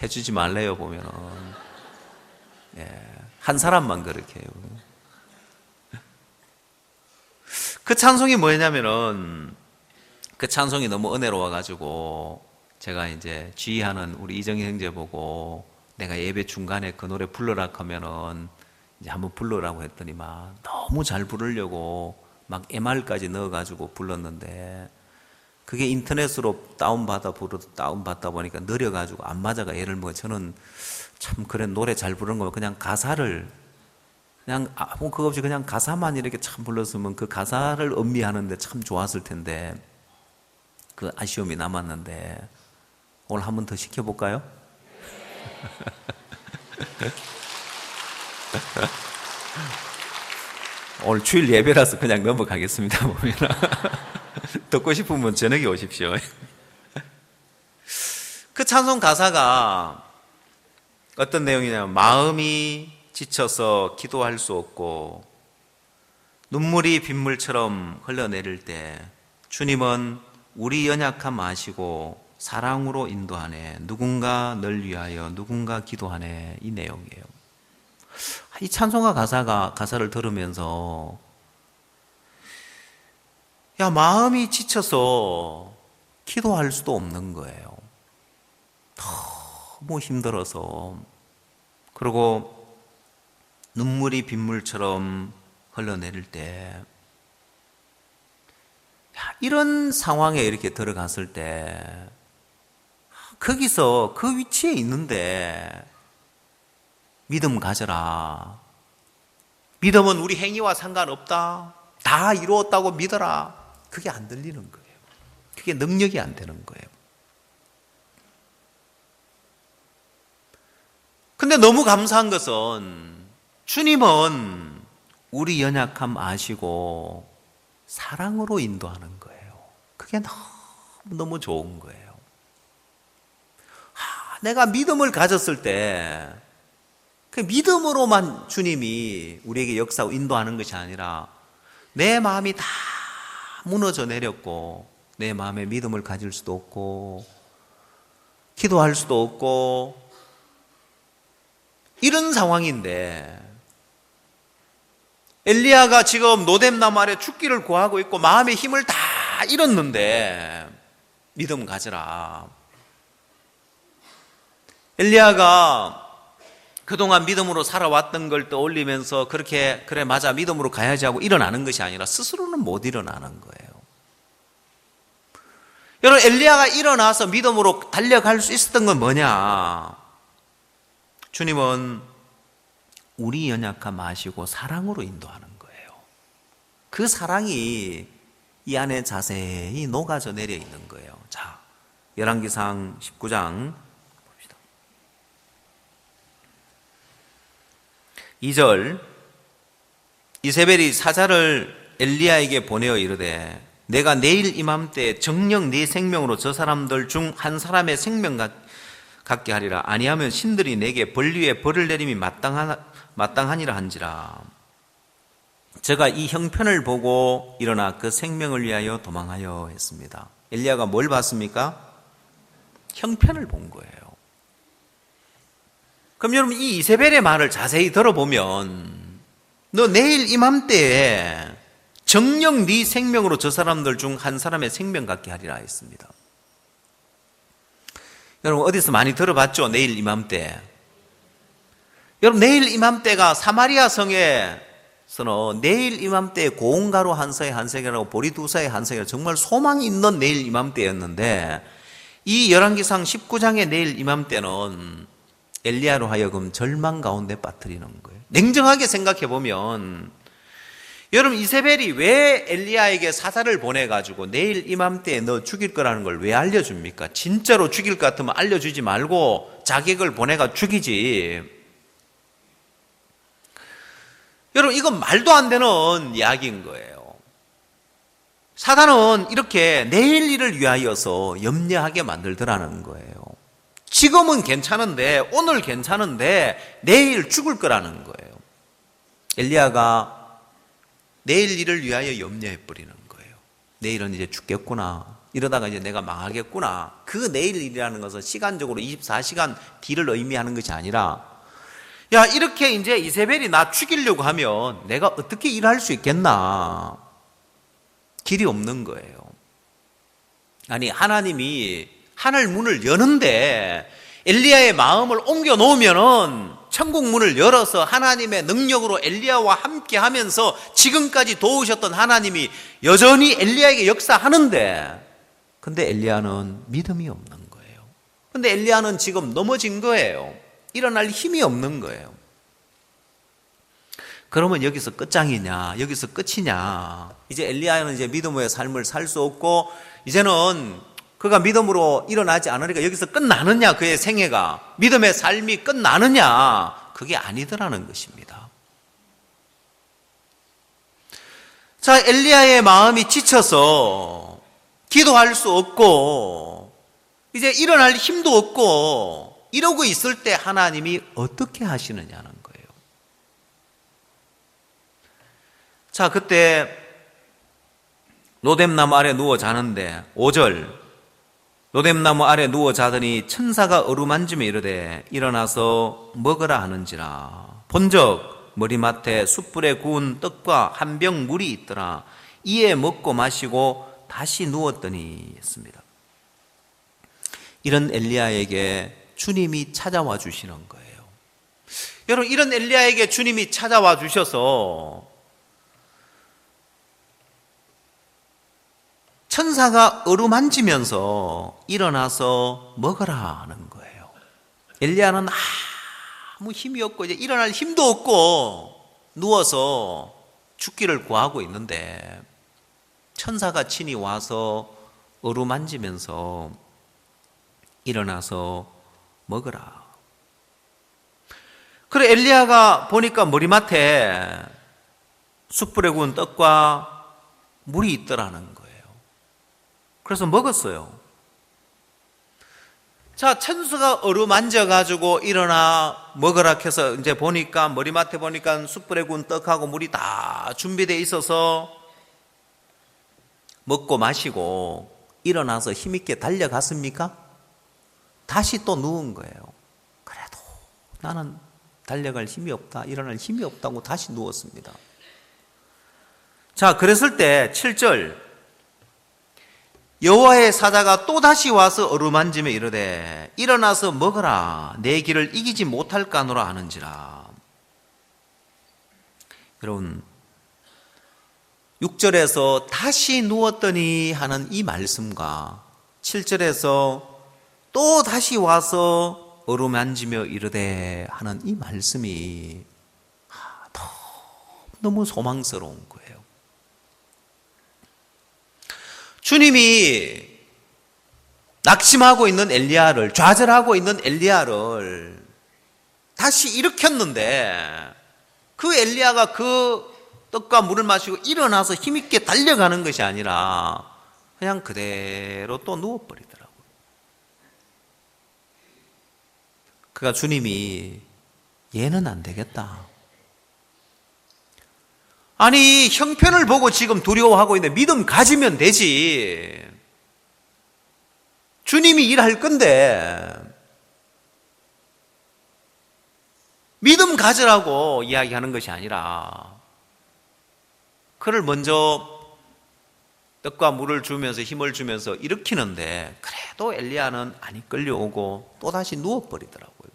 Speaker 2: 해주지 말래요. 보면은 한 사람만 그렇게 해요. 그 찬송이 뭐냐면은 그 찬송이 너무 은혜로워가지고 제가 이제 지휘하는 우리 이정희 형제 보고 내가 예배 중간에 그 노래 불러라 하면은 이제 한번 불러라고 했더니 막 너무 잘 부르려고 막 MR까지 넣어가지고 불렀는데 그게 인터넷으로 다운받다 보니까 느려가지고 안 맞아가 예를 뭐 저는 참 그래 노래 잘 부르는 거 그냥 가사를 그냥 아무 그거 없이 그냥 가사만 이렇게 참 불렀으면 그 가사를 음미하는데 참 좋았을 텐데 그 아쉬움이 남았는데 오늘 한 번 더 시켜볼까요? 오늘 주일 예배라서 그냥 넘어가겠습니다. 보면 듣고 싶으면 저녁에 오십시오. 그 찬송 가사가 어떤 내용이냐면 마음이 지쳐서 기도할 수 없고 눈물이 빗물처럼 흘러내릴 때 주님은 우리 연약함 아시고 사랑으로 인도하네. 누군가 널 위하여 누군가 기도하네. 이 내용이에요. 이 찬송가 가사를 들으면서 마음이 지쳐서 기도할 수도 없는 거예요. 너무 힘들어서. 그리고 눈물이 빗물처럼 흘러내릴 때 이런 상황에 이렇게 들어갔을 때 거기서 그 위치에 있는데 믿음 가져라. 믿음은 우리 행위와 상관없다. 다 이루었다고 믿어라. 그게 안 들리는 거예요. 그게 능력이 안 되는 거예요. 근데 너무 감사한 것은 주님은 우리 연약함 아시고 사랑으로 인도하는 거예요. 그게 너무 좋은 거예요. 내가 믿음을 가졌을 때 그 믿음으로만 주님이 우리에게 역사하고 인도하는 것이 아니라 내 마음이 다 무너져 내렸고 내 마음에 믿음을 가질 수도 없고 기도할 수도 없고 이런 상황인데 엘리야가 지금 노뎀나무 아래 죽기를 구하고 있고 마음의 힘을 다 잃었는데 믿음 가져라. 엘리야가 그동안 믿음으로 살아왔던 걸 떠올리면서 그렇게 그래 맞아 믿음으로 가야지 하고 일어나는 것이 아니라 스스로는 못 일어나는 거예요. 여러분 엘리야가 일어나서 믿음으로 달려갈 수 있었던 건 뭐냐? 주님은 우리 연약함 아시고 사랑으로 인도하는 거예요. 그 사랑이 이 안에 자세히 녹아져 내려 있는 거예요. 자, 열왕기상 19장 2절 이세벨이 사자를 엘리야에게 보내어 이르되 내가 내일 이맘때 정녕 네 생명으로 저 사람들 중 한 사람의 생명 갖게 하리라. 아니하면 신들이 내게 벌 위에 벌을 내림이 마땅하니라 한지라. 저가 이 형편을 보고 일어나 그 생명을 위하여 도망하여 했습니다. 엘리야가 뭘 봤습니까? 형편을 본 거예요. 그럼 여러분 이 이세벨의 말을 자세히 들어보면 너 내일 이맘때에 정녕 네 생명으로 저 사람들 중 한 사람의 생명 갖게 하리라 했습니다. 여러분 어디서 많이 들어봤죠? 내일 이맘때. 여러분 내일 이맘때가 사마리아 성에서는 내일 이맘때에 고운가루 한 서에 한 세겔하고 보리 두 서에 한 세겔 정말 소망이 있는 내일 이맘때였는데 이 열왕기상 19장의 내일 이맘때는 엘리야로 하여금 절망 가운데 빠뜨리는 거예요. 냉정하게 생각해 보면 여러분 이세벨이 왜 엘리야에게 사자를 보내가지고 내일 이맘때에 너 죽일 거라는 걸 왜 알려줍니까? 진짜로 죽일 것 같으면 알려주지 말고 자객을 보내가 죽이지. 여러분 이건 말도 안 되는 이야기인 거예요. 사단은 이렇게 내일 일을 위하여서 염려하게 만들더라는 거예요. 지금은 괜찮은데 오늘 괜찮은데 내일 죽을 거라는 거예요. 엘리야가 내일 일을 위하여 염려해버리는 거예요. 내일은 이제 죽겠구나. 이러다가 이제 내가 망하겠구나. 그 내일 일이라는 것은 시간적으로 24시간 뒤를 의미하는 것이 아니라 야 이렇게 이제 이세벨이 나 죽이려고 하면 내가 어떻게 일할 수 있겠나. 길이 없는 거예요. 아니 하나님이 하늘 문을 여는데 엘리야의 마음을 옮겨 놓으면은 천국 문을 열어서 하나님의 능력으로 엘리야와 함께 하면서 지금까지 도우셨던 하나님이 여전히 엘리야에게 역사하는데 근데 엘리야는 믿음이 없는 거예요. 근데 엘리야는 지금 넘어진 거예요. 일어날 힘이 없는 거예요. 그러면 여기서 끝장이냐? 여기서 끝이냐? 이제 엘리야는 이제 믿음의 삶을 살 수 없고 이제는 그가 믿음으로 일어나지 않으니까 여기서 끝나느냐? 그의 생애가 믿음의 삶이 끝나느냐? 그게 아니더라는 것입니다. 자, 엘리야의 마음이 지쳐서 기도할 수 없고 이제 일어날 힘도 없고 이러고 있을 때 하나님이 어떻게 하시느냐는 거예요. 자, 그때 로뎀나무 아래 누워 자는데 5절 로뎀나무 아래 누워 자더니 천사가 어루만지며 이르되 일어나서 먹으라 하는지라. 본적 머리맡에 숯불에 구운 떡과 한 병 물이 있더라. 이에 먹고 마시고 다시 누웠더니 했습니다. 이런 엘리야에게 주님이 찾아와 주시는 거예요. 여러분 이런 엘리야에게 주님이 찾아와 주셔서 천사가 어루만지면서 일어나서 먹으라 하는 거예요. 엘리야는 아무 힘이 없고 이제 일어날 힘도 없고 누워서 죽기를 구하고 있는데 천사가 친히 와서 어루만지면서 일어나서 먹으라. 그래 엘리야가 보니까 머리맡에 숯불에 구운 떡과 물이 있더라는 거예요. 그래서 먹었어요. 자, 천사가 어루만져가지고 일어나 먹으라 해서 이제 보니까 머리맡에 보니까 숯불에 구운 떡하고 물이 다 준비되어 있어서 먹고 마시고 일어나서 힘있게 달려갔습니까? 다시 또 누운 거예요. 그래도 나는 달려갈 힘이 없다, 일어날 힘이 없다고 다시 누웠습니다. 자, 그랬을 때 7절 여호와의 사자가 또다시 와서 어루만지며 이르되 일어나서 먹으라. 내 길을 이기지 못할까노라 하는지라. 여러분 6절에서 다시 누웠더니 하는 이 말씀과 7절에서 또 다시 와서 어루만지며 이르되 하는 이 말씀이 너무 소망스러운 거예요. 주님이 낙심하고 있는 엘리야를, 좌절하고 있는 엘리야를 다시 일으켰는데 그 엘리야가 그 떡과 물을 마시고 일어나서 힘있게 달려가는 것이 아니라 그냥 그대로 또 누워버리더라고요. 그가 주님이 얘는 안 되겠다. 아니, 형편을 보고 지금 두려워하고 있는데 믿음 가지면 되지. 주님이 일할 건데 믿음 가지라고 이야기하는 것이 아니라 그를 먼저 떡과 물을 주면서 힘을 주면서 일으키는데 그래도 엘리야는 안 이끌려오고 또다시 누워버리더라고요.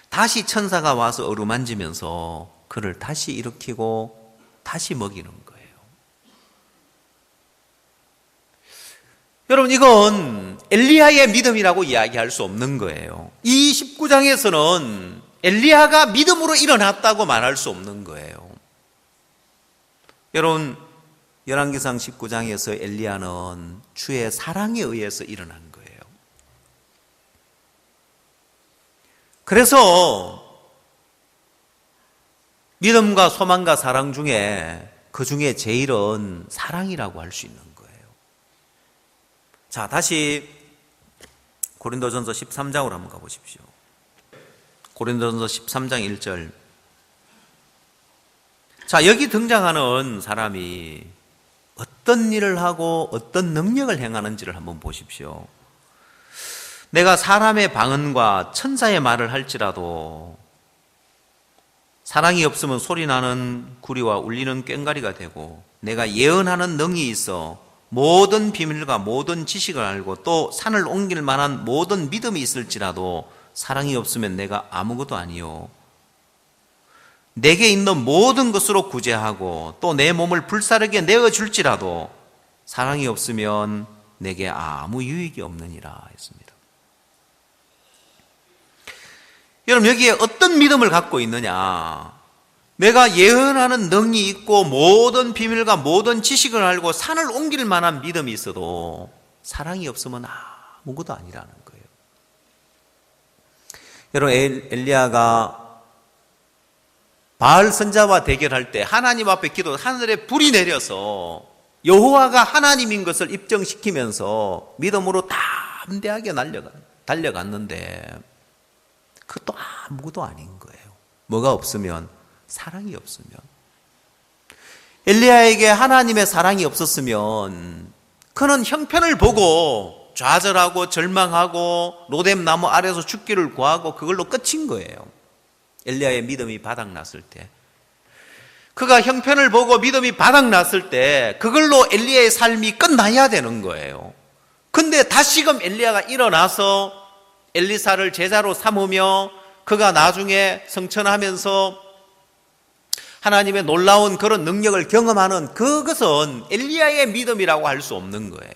Speaker 2: 다시 천사가 와서 어루만지면서 그를 다시 일으키고 다시 먹이는 거예요. 여러분, 이건 엘리야의 믿음이라고 이야기할 수 없는 거예요. 이 19장에서는 엘리야가 믿음으로 일어났다고 말할 수 없는 거예요. 여러분, 열왕기상 19장에서 엘리야는 주의 사랑에 의해서 일어난 거예요. 그래서 믿음과 소망과 사랑 중에 그 중에 제일은 사랑이라고 할 수 있는 거예요. 자, 다시 고린도전서 13장으로 한번 가보십시오. 고린도전서 13장 1절. 자, 여기 등장하는 사람이 어떤 일을 하고 어떤 능력을 행하는지를 한번 보십시오. 내가 사람의 방언과 천사의 말을 할지라도 사랑이 없으면 소리나는 구리와 울리는 꽹과리가 되고, 내가 예언하는 능이 있어 모든 비밀과 모든 지식을 알고 또 산을 옮길 만한 모든 믿음이 있을지라도 사랑이 없으면 내가 아무것도 아니요. 내게 있는 모든 것으로 구제하고 또 내 몸을 불사르게 내어줄지라도 사랑이 없으면 내게 아무 유익이 없느니라 했습니다. 여러분, 여기에 어떤 믿음을 갖고 있느냐? 내가 예언하는 능이 있고 모든 비밀과 모든 지식을 알고 산을 옮길 만한 믿음이 있어도 사랑이 없으면 아무것도 아니라는 거예요. 여러분, 엘리야가 바알 선자와 대결할 때 하나님 앞에 기도, 하늘에 불이 내려서 여호와가 하나님인 것을 입증시키면서 믿음으로 담대하게 달려갔는데 그것도 아무것도 아닌 거예요. 뭐가 없으면? 사랑이 없으면. 엘리야에게 하나님의 사랑이 없었으면 그는 형편을 보고 좌절하고 절망하고 로뎀나무 아래에서 죽기를 구하고 그걸로 끝인 거예요. 엘리야의 믿음이 바닥났을 때, 그가 형편을 보고 믿음이 바닥났을 때 그걸로 엘리야의 삶이 끝나야 되는 거예요. 근데 다시금 엘리야가 일어나서 엘리사를 제자로 삼으며 그가 나중에 성천하면서 하나님의 놀라운 그런 능력을 경험하는 그것은 엘리야의 믿음이라고 할 수 없는 거예요.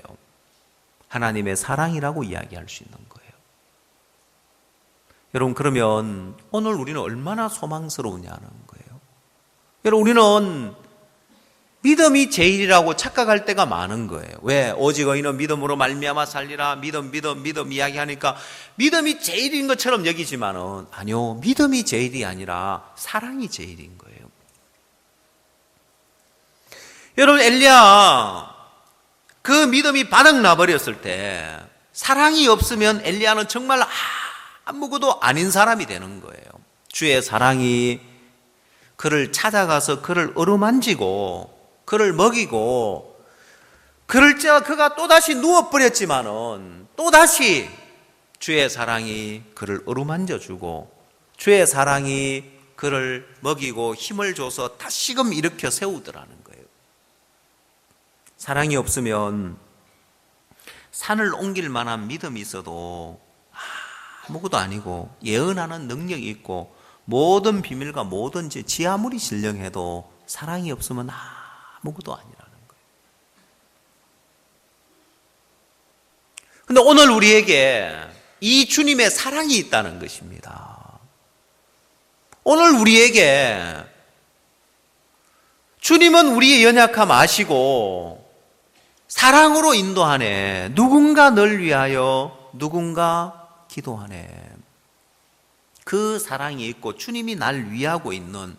Speaker 2: 하나님의 사랑이라고 이야기할 수 있는 거예요. 여러분, 그러면 오늘 우리는 얼마나 소망스러우냐는 거예요. 여러분, 우리는 믿음이 제일이라고 착각할 때가 많은 거예요. 왜? 오직 의인은 믿음으로 말미암아 살리라. 믿음 이야기하니까 믿음이 제일인 것처럼 여기지만은 아니요, 믿음이 제일이 아니라 사랑이 제일인 거예요. 여러분, 엘리야 그 믿음이 바닥나 버렸을 때 사랑이 없으면 엘리야는 정말 아무것도 아닌 사람이 되는 거예요. 주의 사랑이 그를 찾아가서 그를 어루만지고 그를 먹이고, 그가 또다시 누워버렸지만은 또다시 주의 사랑이 그를 어루만져주고 주의 사랑이 그를 먹이고 힘을 줘서 다시금 일으켜 세우더라는 거예요. 사랑이 없으면 산을 옮길 만한 믿음이 있어도 아무것도 아니고, 예언하는 능력이 있고 모든 비밀과 모든 지 아무리 신령해도 사랑이 없으면 아무것도 아니라는 거예요. 그런데 오늘 우리에게 이 주님의 사랑이 있다는 것입니다. 오늘 우리에게 주님은 우리의 연약함 아시고 사랑으로 인도하네. 누군가 널 위하여 누군가 기도하네. 그 사랑이 있고 주님이 날 위하고 있는,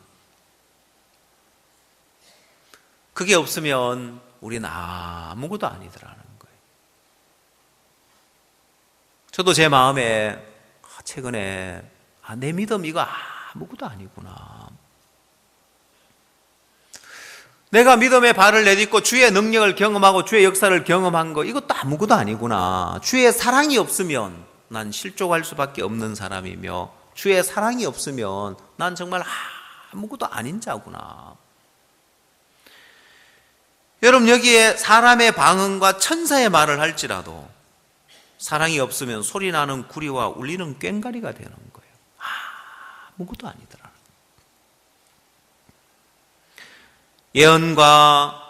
Speaker 2: 그게 없으면 우리는 아무것도 아니더라는 거예요. 저도 제 마음에 최근에 내 믿음 이거 아무것도 아니구나. 내가 믿음의 발을 내딛고 주의 능력을 경험하고 주의 역사를 경험한 거, 이것도 아무것도 아니구나. 주의 사랑이 없으면 난 실족할 수밖에 없는 사람이며, 주의 사랑이 없으면 난 정말 아무것도 아닌 자구나. 여러분, 여기에 사람의 방언과 천사의 말을 할지라도 사랑이 없으면 소리나는 구리와 울리는 꽹과리가 되는 거예요. 아무것도 아니더라. 예언과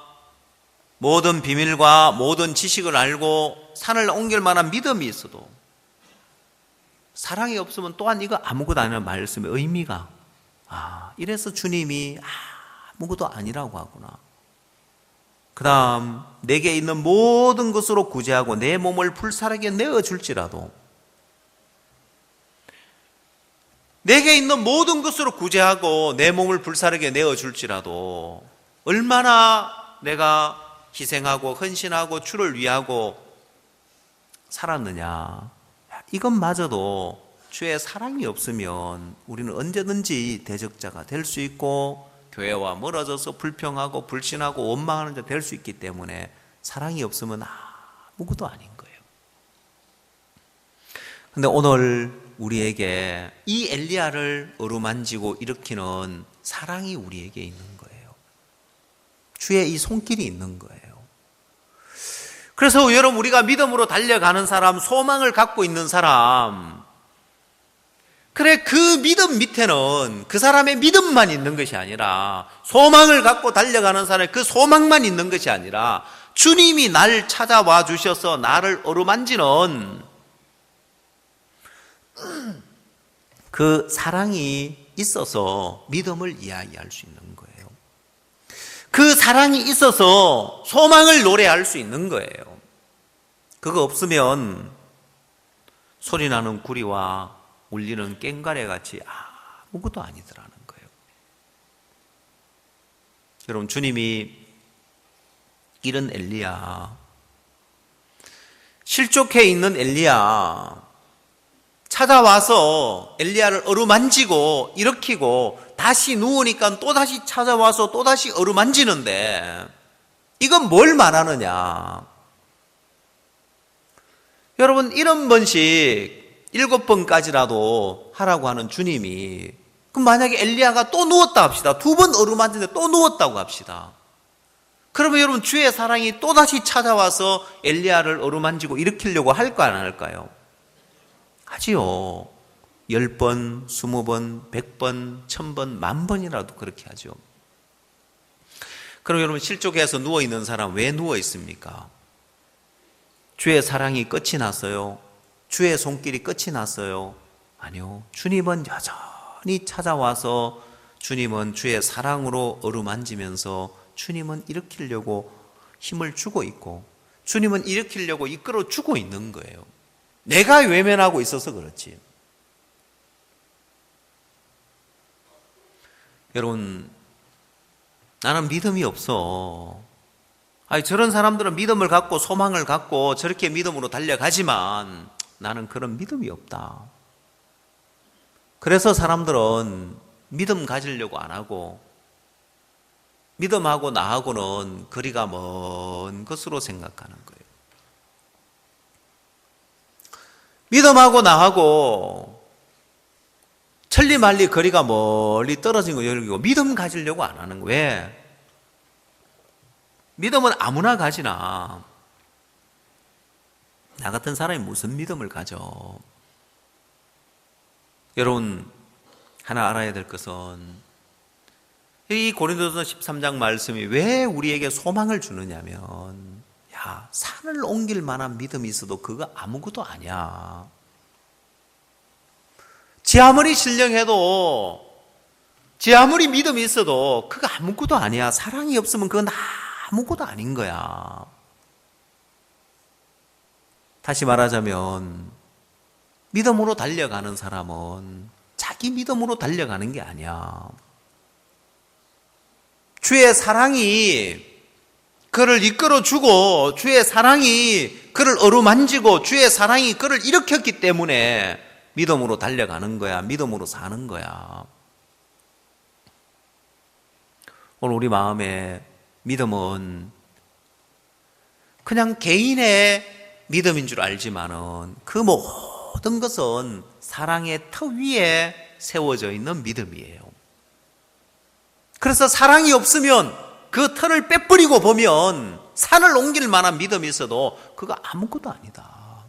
Speaker 2: 모든 비밀과 모든 지식을 알고 산을 옮길 만한 믿음이 있어도 사랑이 없으면 또한 이거 아무것도 아니라는 말씀의 의미가, 이래서 주님이 아무것도 아니라고 하구나. 그 다음, 내게 있는 모든 것으로 구제하고 내 몸을 불사르게 내어줄지라도, 내게 있는 모든 것으로 구제하고 내 몸을 불사르게 내어줄지라도 얼마나 내가 희생하고 헌신하고 주를 위하고 살았느냐. 이것마저도 주의 사랑이 없으면 우리는 언제든지 대적자가 될 수 있고 교회와 멀어져서 불평하고 불신하고 원망하는 자 될 수 있기 때문에 사랑이 없으면 아무것도 아닌 거예요. 그런데 오늘 우리에게 이 엘리야를 어루만지고 일으키는 사랑이 우리에게 있는 거예요. 주의 이 손길이 있는 거예요. 그래서 여러분, 우리가 믿음으로 달려가는 사람, 소망을 갖고 있는 사람, 그래, 그 믿음 밑에는 그 사람의 믿음만 있는 것이 아니라, 소망을 갖고 달려가는 사람의 그 소망만 있는 것이 아니라, 주님이 날 찾아와 주셔서 나를 어루만지는 그 사랑이 있어서 믿음을 이야기할 수 있는 거예요. 그 사랑이 있어서 소망을 노래할 수 있는 거예요. 그거 없으면 소리나는 구리와 울리는 꽹과리 같이 아무것도 아니더라는 거예요. 여러분, 주님이 이런 엘리야, 실족해 있는 엘리야 찾아와서 엘리야를 어루만지고 일으키고 다시 누우니까 또다시 찾아와서 또다시 어루만지는데, 이건 뭘 말하느냐. 여러분, 70번씩 7번까지라도 하라고 하는 주님이, 그럼 만약에 엘리야가 또 누웠다 합시다. 2번 어루만지는데 또 누웠다고 합시다. 그러면 여러분, 주의 사랑이 또다시 찾아와서 엘리야를 어루만지고 일으키려고 할까 안 할까요? 하지요. 10번, 20번, 100번, 1000번, 10,000번이라도 그렇게 하죠. 그럼 여러분, 실족해서 누워있는 사람 왜 누워있습니까? 주의 사랑이 끝이 났어요? 주의 손길이 끝이 났어요? 아니요. 주님은 여전히 찾아와서 주님은 주의 사랑으로 어루만지면서 주님은 일으키려고 힘을 주고 있고 주님은 일으키려고 이끌어 주고 있는 거예요. 내가 외면하고 있어서 그렇지. 여러분, 나는 믿음이 없어. 저런 사람들은 믿음을 갖고 소망을 갖고 저렇게 믿음으로 달려가지만 나는 그런 믿음이 없다. 그래서 사람들은 믿음 가지려고 안 하고 믿음하고 나하고는 거리가 먼 것으로 생각하는 거예요. 믿음하고 나하고 천리만리 거리가 멀리 떨어진 거 여기고 믿음 가지려고 안 하는 거예요. 왜? 믿음은 아무나 가지나 나 같은 사람이 무슨 믿음을 가져? 여러분, 하나 알아야 될 것은 이 고린도서 13장 말씀이 왜 우리에게 소망을 주느냐면, 산을 옮길 만한 믿음이 있어도 그거 아무것도 아니야. 지 아무리 신령해도, 지 아무리 믿음이 있어도 그거 아무것도 아니야. 사랑이 없으면 그건 아무것도 아닌 거야. 다시 말하자면 믿음으로 달려가는 사람은 자기 믿음으로 달려가는 게 아니야. 주의 사랑이 그를 이끌어주고 주의 사랑이 그를 어루만지고 주의 사랑이 그를 일으켰기 때문에 믿음으로 달려가는 거야. 믿음으로 사는 거야. 오늘 우리 마음에 믿음은 그냥 개인의 믿음인 줄 알지만은 그 모든 것은 사랑의 터 위에 세워져 있는 믿음이에요. 그래서 사랑이 없으면 그 터를 빼버리고 보면 산을 옮길 만한 믿음이 있어도 그거 아무것도 아니다.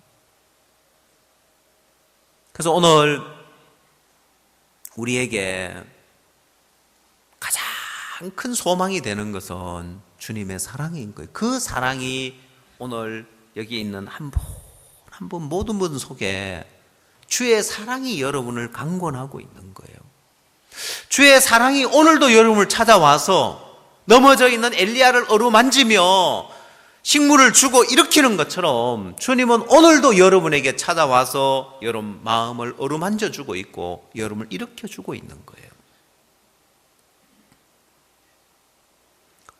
Speaker 2: 그래서 오늘 우리에게 가장 큰 소망이 되는 것은 주님의 사랑인 거예요. 그 사랑이 오늘 여기 있는 한 분 모든 분 속에 주의 사랑이 여러분을 강권하고 있는 거예요. 주의 사랑이 오늘도 여러분을 찾아와서 넘어져 있는 엘리야를 어루만지며 식물을 주고 일으키는 것처럼 주님은 오늘도 여러분에게 찾아와서 여러분 마음을 어루만져 주고 있고 여러분을 일으켜 주고 있는 거예요.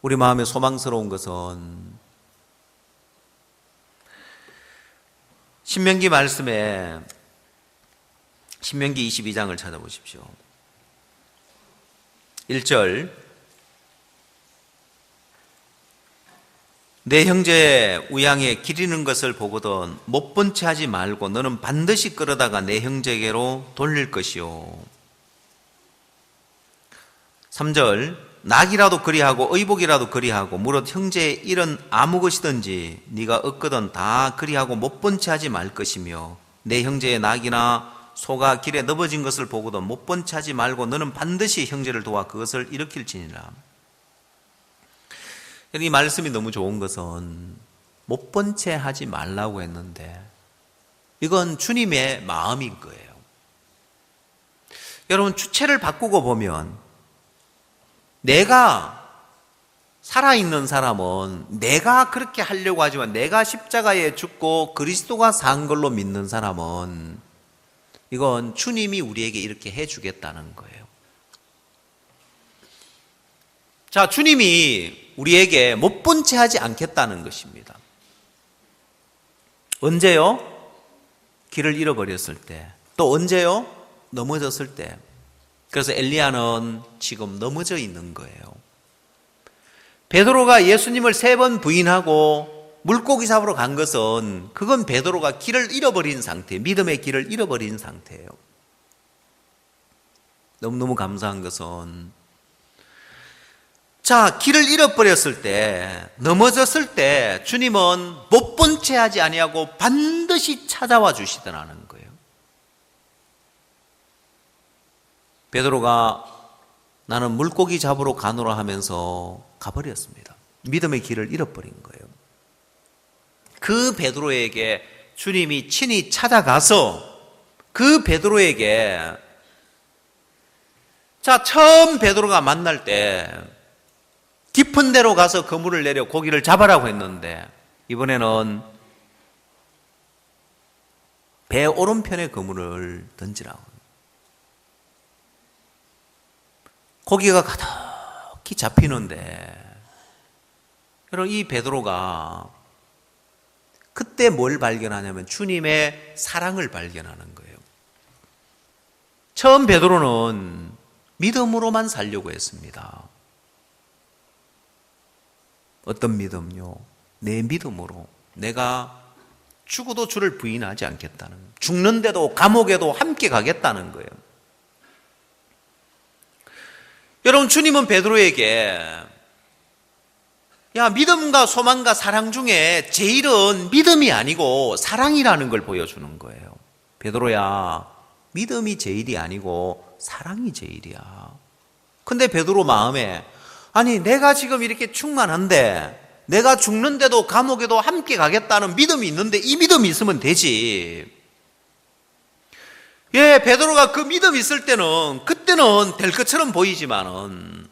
Speaker 2: 우리 마음에 소망스러운 것은 신명기 말씀에 신명기 22장을 찾아보십시오. 1절 내 형제 우양에 기리는 것을 보거든 못 본 채 하지 말고 너는 반드시 끌어다가 내 형제에게로 돌릴 것이요. 3절 낙이라도 그리하고 의복이라도 그리하고 무릇 형제의 일은 아무 것이든지 네가 얻거든 다 그리하고 못 본 채 하지 말 것이며 내 형제의 낙이나 소가 길에 넘어진 것을 보고도 못 본 채 하지 말고 너는 반드시 형제를 도와 그것을 일으킬지니라. 이 말씀이 너무 좋은 것은 못 본 채 하지 말라고 했는데 이건 주님의 마음인 거예요. 여러분 주체를 바꾸고 보면 내가 살아있는 사람은 내가 그렇게 하려고 하지만 내가 십자가에 죽고 그리스도가 산 걸로 믿는 사람은 이건 주님이 우리에게 이렇게 해주겠다는 거예요. 자, 주님이 우리에게 못 본 채 하지 않겠다는 것입니다. 언제요? 길을 잃어버렸을 때. 또 언제요? 넘어졌을 때. 그래서 엘리야는 지금 넘어져 있는 거예요. 베드로가 예수님을 3번 부인하고 물고기 잡으러 간 것은 그건 베드로가 길을 잃어버린 상태, 믿음의 길을 잃어버린 상태예요. 너무너무 감사한 것은 자, 길을 잃어버렸을 때, 넘어졌을 때 주님은 못 본 채 하지 아니하고 반드시 찾아와 주시더라는 거예요. 베드로가 나는 물고기 잡으러 가노라 하면서 가버렸습니다. 믿음의 길을 잃어버린 거예요. 그 베드로에게 주님이 친히 찾아가서 그 베드로에게 자, 처음 베드로가 만날 때 깊은 데로 가서 그물을 내려 고기를 잡아라고 했는데 이번에는 배 오른편에 그물을 던지라고. 고기가 가득히 잡히는데 여러분 이 베드로가 그때 뭘 발견하냐면 주님의 사랑을 발견하는 거예요. 처음 베드로는 믿음으로만 살려고 했습니다. 어떤 믿음요? 내 믿음으로 내가 죽어도 주를 부인하지 않겠다는, 죽는데도 감옥에도 함께 가겠다는 거예요. 여러분 주님은 베드로에게 야, 믿음과 소망과 사랑 중에 제일은 믿음이 아니고 사랑이라는 걸 보여주는 거예요. 베드로야, 믿음이 제일이 아니고 사랑이 제일이야. 근데 베드로 마음에 아니 내가 지금 이렇게 충만한데 내가 죽는데도 감옥에도 함께 가겠다는 믿음이 있는데 이 믿음이 있으면 되지. 예, 베드로가 그 믿음이 있을 때는 그때는 될 것처럼 보이지만은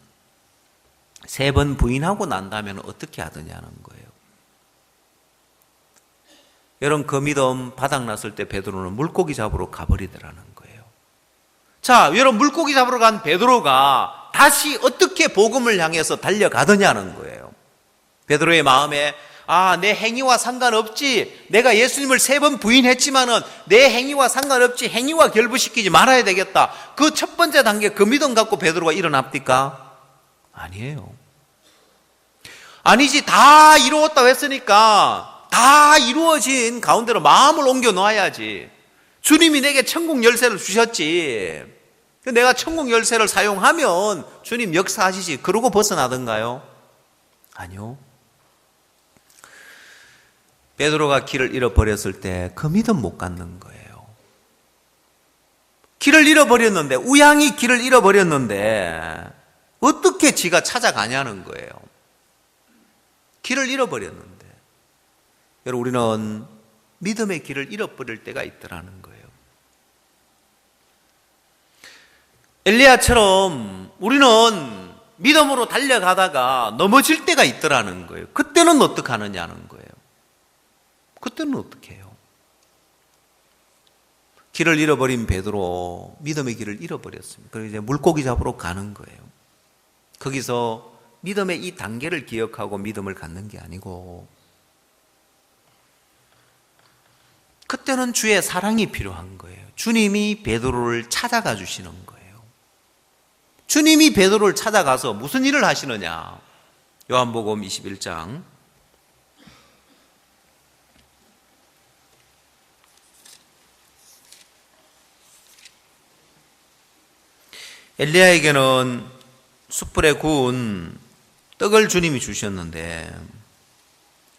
Speaker 2: 3번 부인하고 난 다음에는 어떻게 하느냐는 거예요. 여러분 그 믿음 바닥났을 때 베드로는 물고기 잡으러 가버리더라는 거예요. 자, 여러분 물고기 잡으러 간 베드로가 다시 어떻게 복음을 향해서 달려가더냐는 거예요. 베드로의 마음에 아, 내 행위와 상관없지. 내가 예수님을 3번 부인했지만은 내 행위와 상관없지. 행위와 결부시키지 말아야 되겠다. 그 첫 번째 단계 그 믿음 갖고 베드로가 일어납니까? 아니에요. 아니지, 다 이루었다고 했으니까 다 이루어진 가운데로 마음을 옮겨 놓아야지. 주님이 내게 천국 열쇠를 주셨지. 내가 천국 열쇠를 사용하면 주님 역사하시지. 그러고 벗어나던가요? 아니요. 베드로가 길을 잃어버렸을 때 그 믿음 못 갖는 거예요. 길을 잃어버렸는데, 우양히 길을 잃어버렸는데 어떻게 지가 찾아가냐는 거예요. 길을 잃어버렸는데. 여러분, 우리는 믿음의 길을 잃어버릴 때가 있더라는 거예요. 엘리야처럼 우리는 믿음으로 달려가다가 넘어질 때가 있더라는 거예요. 그때는 어떻게 하느냐는 거예요. 그때는 어떻게 해요? 길을 잃어버린 베드로 믿음의 길을 잃어버렸습니다. 그래서 이제 물고기 잡으러 가는 거예요. 거기서 믿음의 이 단계를 기억하고 믿음을 갖는 게 아니고, 그때는 주의 사랑이 필요한 거예요. 주님이 베드로를 찾아가 주시는 거예요. 주님이 베드로를 찾아가서 무슨 일을 하시느냐? 요한복음 21장 엘리야에게는 숯불에 구운 떡을 주님이 주셨는데,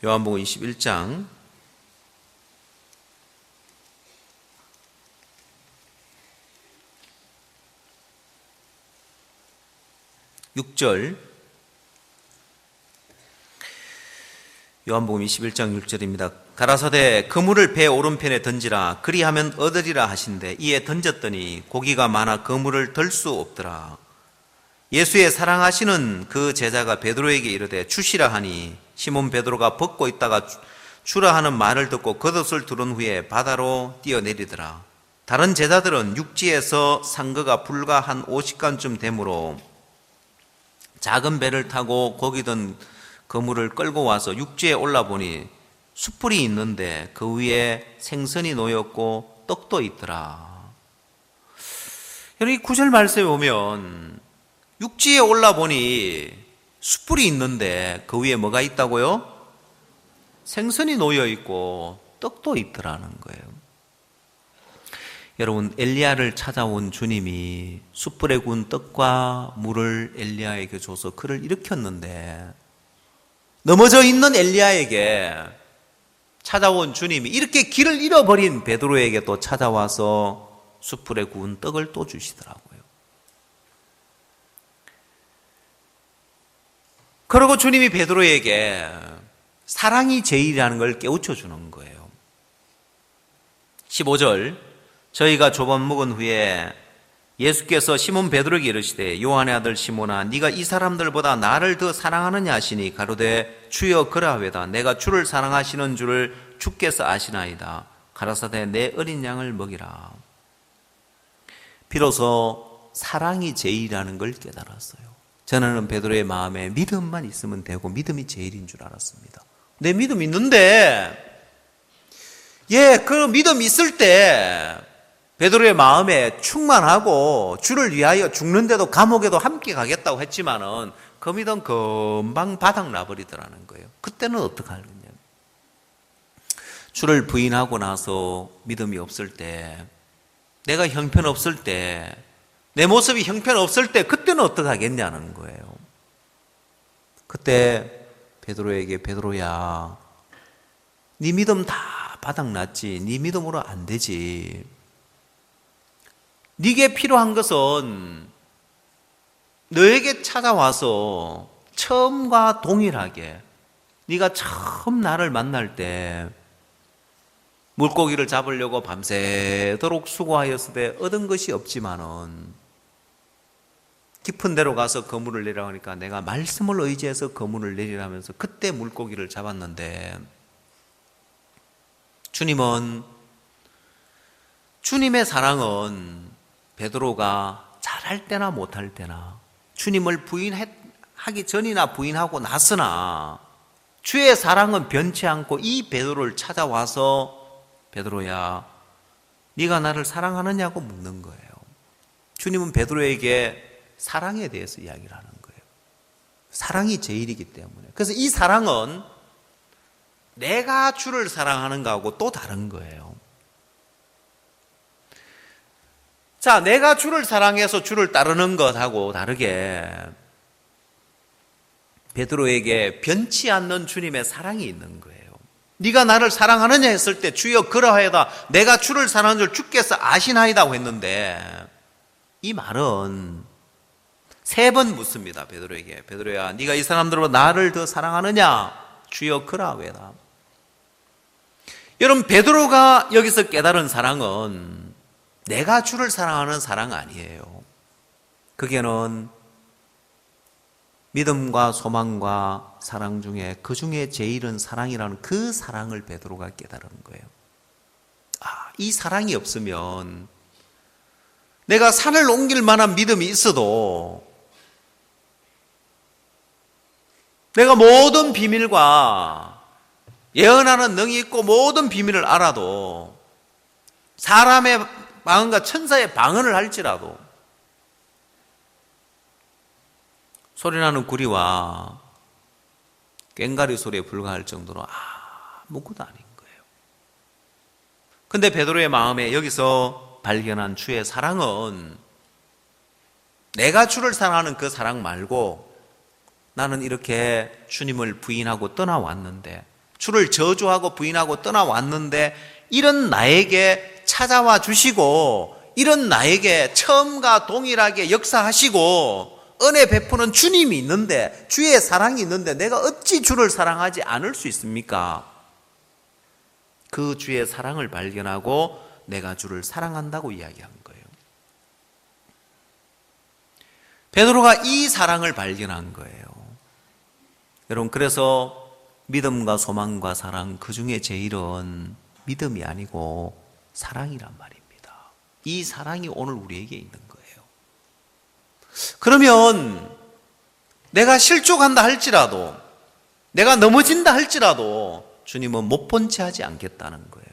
Speaker 2: 요한복음 21장 6절, 요한복음 21장 6절입니다. 가라사대 그물을 배 오른편에 던지라, 그리하면 얻으리라 하신대 이에 던졌더니 고기가 많아 그물을 들 수 없더라. 예수의 사랑하시는 그 제자가 베드로에게 이르되 주시라 하니, 시몬 베드로가 벗고 있다가 주라 하는 말을 듣고 겉옷을 두른 후에 바다로 뛰어내리더라. 다른 제자들은 육지에서 산 거가 불과 한 50간쯤 되므로 작은 배를 타고 거기 든 그물을 끌고 와서 육지에 올라보니 숯불이 있는데 그 위에 생선이 놓였고 떡도 있더라. 여러분, 이 9절 말씀에 보면 육지에 올라보니 숯불이 있는데 그 위에 뭐가 있다고요? 생선이 놓여 있고 떡도 있더라는 거예요. 여러분, 엘리야를 찾아온 주님이 숯불에 구운 떡과 물을 엘리야에게 줘서 그를 일으켰는데, 넘어져 있는 엘리야에게 찾아온 주님이 이렇게 길을 잃어버린 베드로에게 또 찾아와서 숯불에 구운 떡을 또 주시더라고요. 그리고 주님이 베드로에게 사랑이 제일이라는 걸 깨우쳐 주는 거예요. 15절, 저희가 조반 먹은 후에 예수께서 시몬 베드로에게 이르시되 요한의 아들 시몬아, 네가 이 사람들보다 나를 더 사랑하느냐 하시니 가로되 주여 그라하외다. 내가 주를 사랑하시는 줄을 주께서 아시나이다. 가라사대 내 어린 양을 먹이라. 비로소 사랑이 제일이라는 걸 깨달았어요. 저는 베드로의 마음에 믿음만 있으면 되고 믿음이 제일인 줄 알았습니다. 내 믿음 있는데, 그 믿음 있을 때 베드로의 마음에 충만하고 주를 위하여 죽는데도 감옥에도 함께 가겠다고 했지만은 그 믿음 금방 바닥 나버리더라는 거예요. 그때는 어떻게 하느냐? 주를 부인하고 나서 믿음이 없을 때, 내가 형편없을 때, 내 모습이 형편없을 때, 그때는 어떻게 하겠냐는 거예요. 그때 베드로에게 베드로야, 네 믿음 다 바닥났지. 네 믿음으로 안 되지. 네게 필요한 것은 너에게 찾아와서 처음과 동일하게 네가 처음 나를 만날 때 물고기를 잡으려고 밤새도록 수고하였으되 얻은 것이 없지만은 깊은 데로 가서 그물을 내리라고 하니까 내가 말씀을 의지해서 그물을 내리라면서 그때 물고기를 잡았는데, 주님의 사랑은 베드로가 잘할 때나 못할 때나, 주님을 부인하기 전이나 부인하고 났으나 주의 사랑은 변치 않고 이 베드로를 찾아와서 베드로야, 네가 나를 사랑하느냐고 묻는 거예요. 주님은 베드로에게 사랑에 대해서 이야기를 하는 거예요. 사랑이 제일이기 때문에. 그래서 이 사랑은 내가 주를 사랑하는 거하고 또 다른 거예요. 자, 내가 주를 사랑해서 주를 따르는 것하고 다르게 베드로에게 변치 않는 주님의 사랑이 있는 거예요. 네가 나를 사랑하느냐 했을 때 주여 그러하여다 내가 주를 사랑하는 줄 주께서 아시나이다고 했는데 이 말은 3번 묻습니다. 베드로에게. 베드로야 네가 이 사람들보다 나를 더 사랑하느냐? 주여 그러하여다. 여러분 베드로가 여기서 깨달은 사랑은 내가 주를 사랑하는 사랑 아니에요. 그게는 믿음과 소망과 사랑 중에 그 중에 제일은 사랑이라는 그 사랑을 베드로가 깨달은 거예요. 이 사랑이 없으면 내가 산을 옮길 만한 믿음이 있어도 내가 모든 비밀과 예언하는 능이 있고 모든 비밀을 알아도 사람의 방언과 천사의 방언을 할지라도 소리나는 구리와 꽹가리 소리에 불과할 정도로 아무것도 아닌 거예요. 근데 베드로의 마음에 여기서 발견한 주의 사랑은 내가 주를 사랑하는 그 사랑 말고 나는 이렇게 주님을 부인하고 떠나왔는데 주를 저주하고 부인하고 떠나왔는데 이런 나에게 찾아와 주시고 이런 나에게 처음과 동일하게 역사하시고 은혜 베푸는 주님이 있는데 주의 사랑이 있는데 내가 어찌 주를 사랑하지 않을 수 있습니까? 그 주의 사랑을 발견하고 내가 주를 사랑한다고 이야기한 거예요. 베드로가 이 사랑을 발견한 거예요. 여러분 그래서 믿음과 소망과 사랑 그 중에 제일은 믿음이 아니고 사랑이란 말입니다. 이 사랑이 오늘 우리에게 있는 거예요. 그러면 내가 실족한다 할지라도 내가 넘어진다 할지라도 주님은 못 본 채 하지 않겠다는 거예요.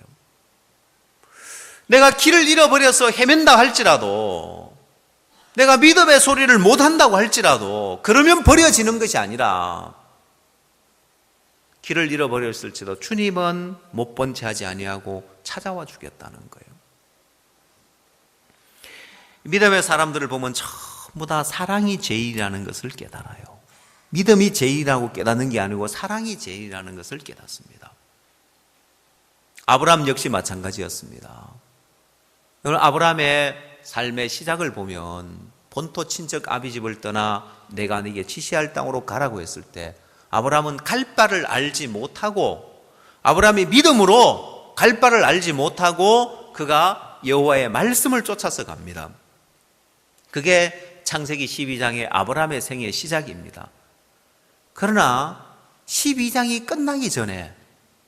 Speaker 2: 내가 길을 잃어버려서 헤맨다 할지라도 내가 믿음의 소리를 못한다고 할지라도 그러면 버려지는 것이 아니라 길을 잃어버렸을지도 주님은 못 본 채 하지 아니하고 찾아와 주겠다는 거예요. 믿음의 사람들을 보면 전부 다 사랑이 제일이라는 것을 깨달아요. 믿음이 제일이라고 깨닫는 게 아니고 사랑이 제일이라는 것을 깨닫습니다. 아브라함 역시 마찬가지였습니다. 여러분 아브라함의 삶의 시작을 보면 본토 친척 아비집을 떠나 내가 네게 지시할 땅으로 가라고 했을 때 아브라함은 갈 바를 알지 못하고 아브라함이 믿음으로 갈 바를 알지 못하고 그가 여호와의 말씀을 쫓아서 갑니다. 그게 창세기 12장의 아브라함의 생애의 시작입니다. 그러나 12장이 끝나기 전에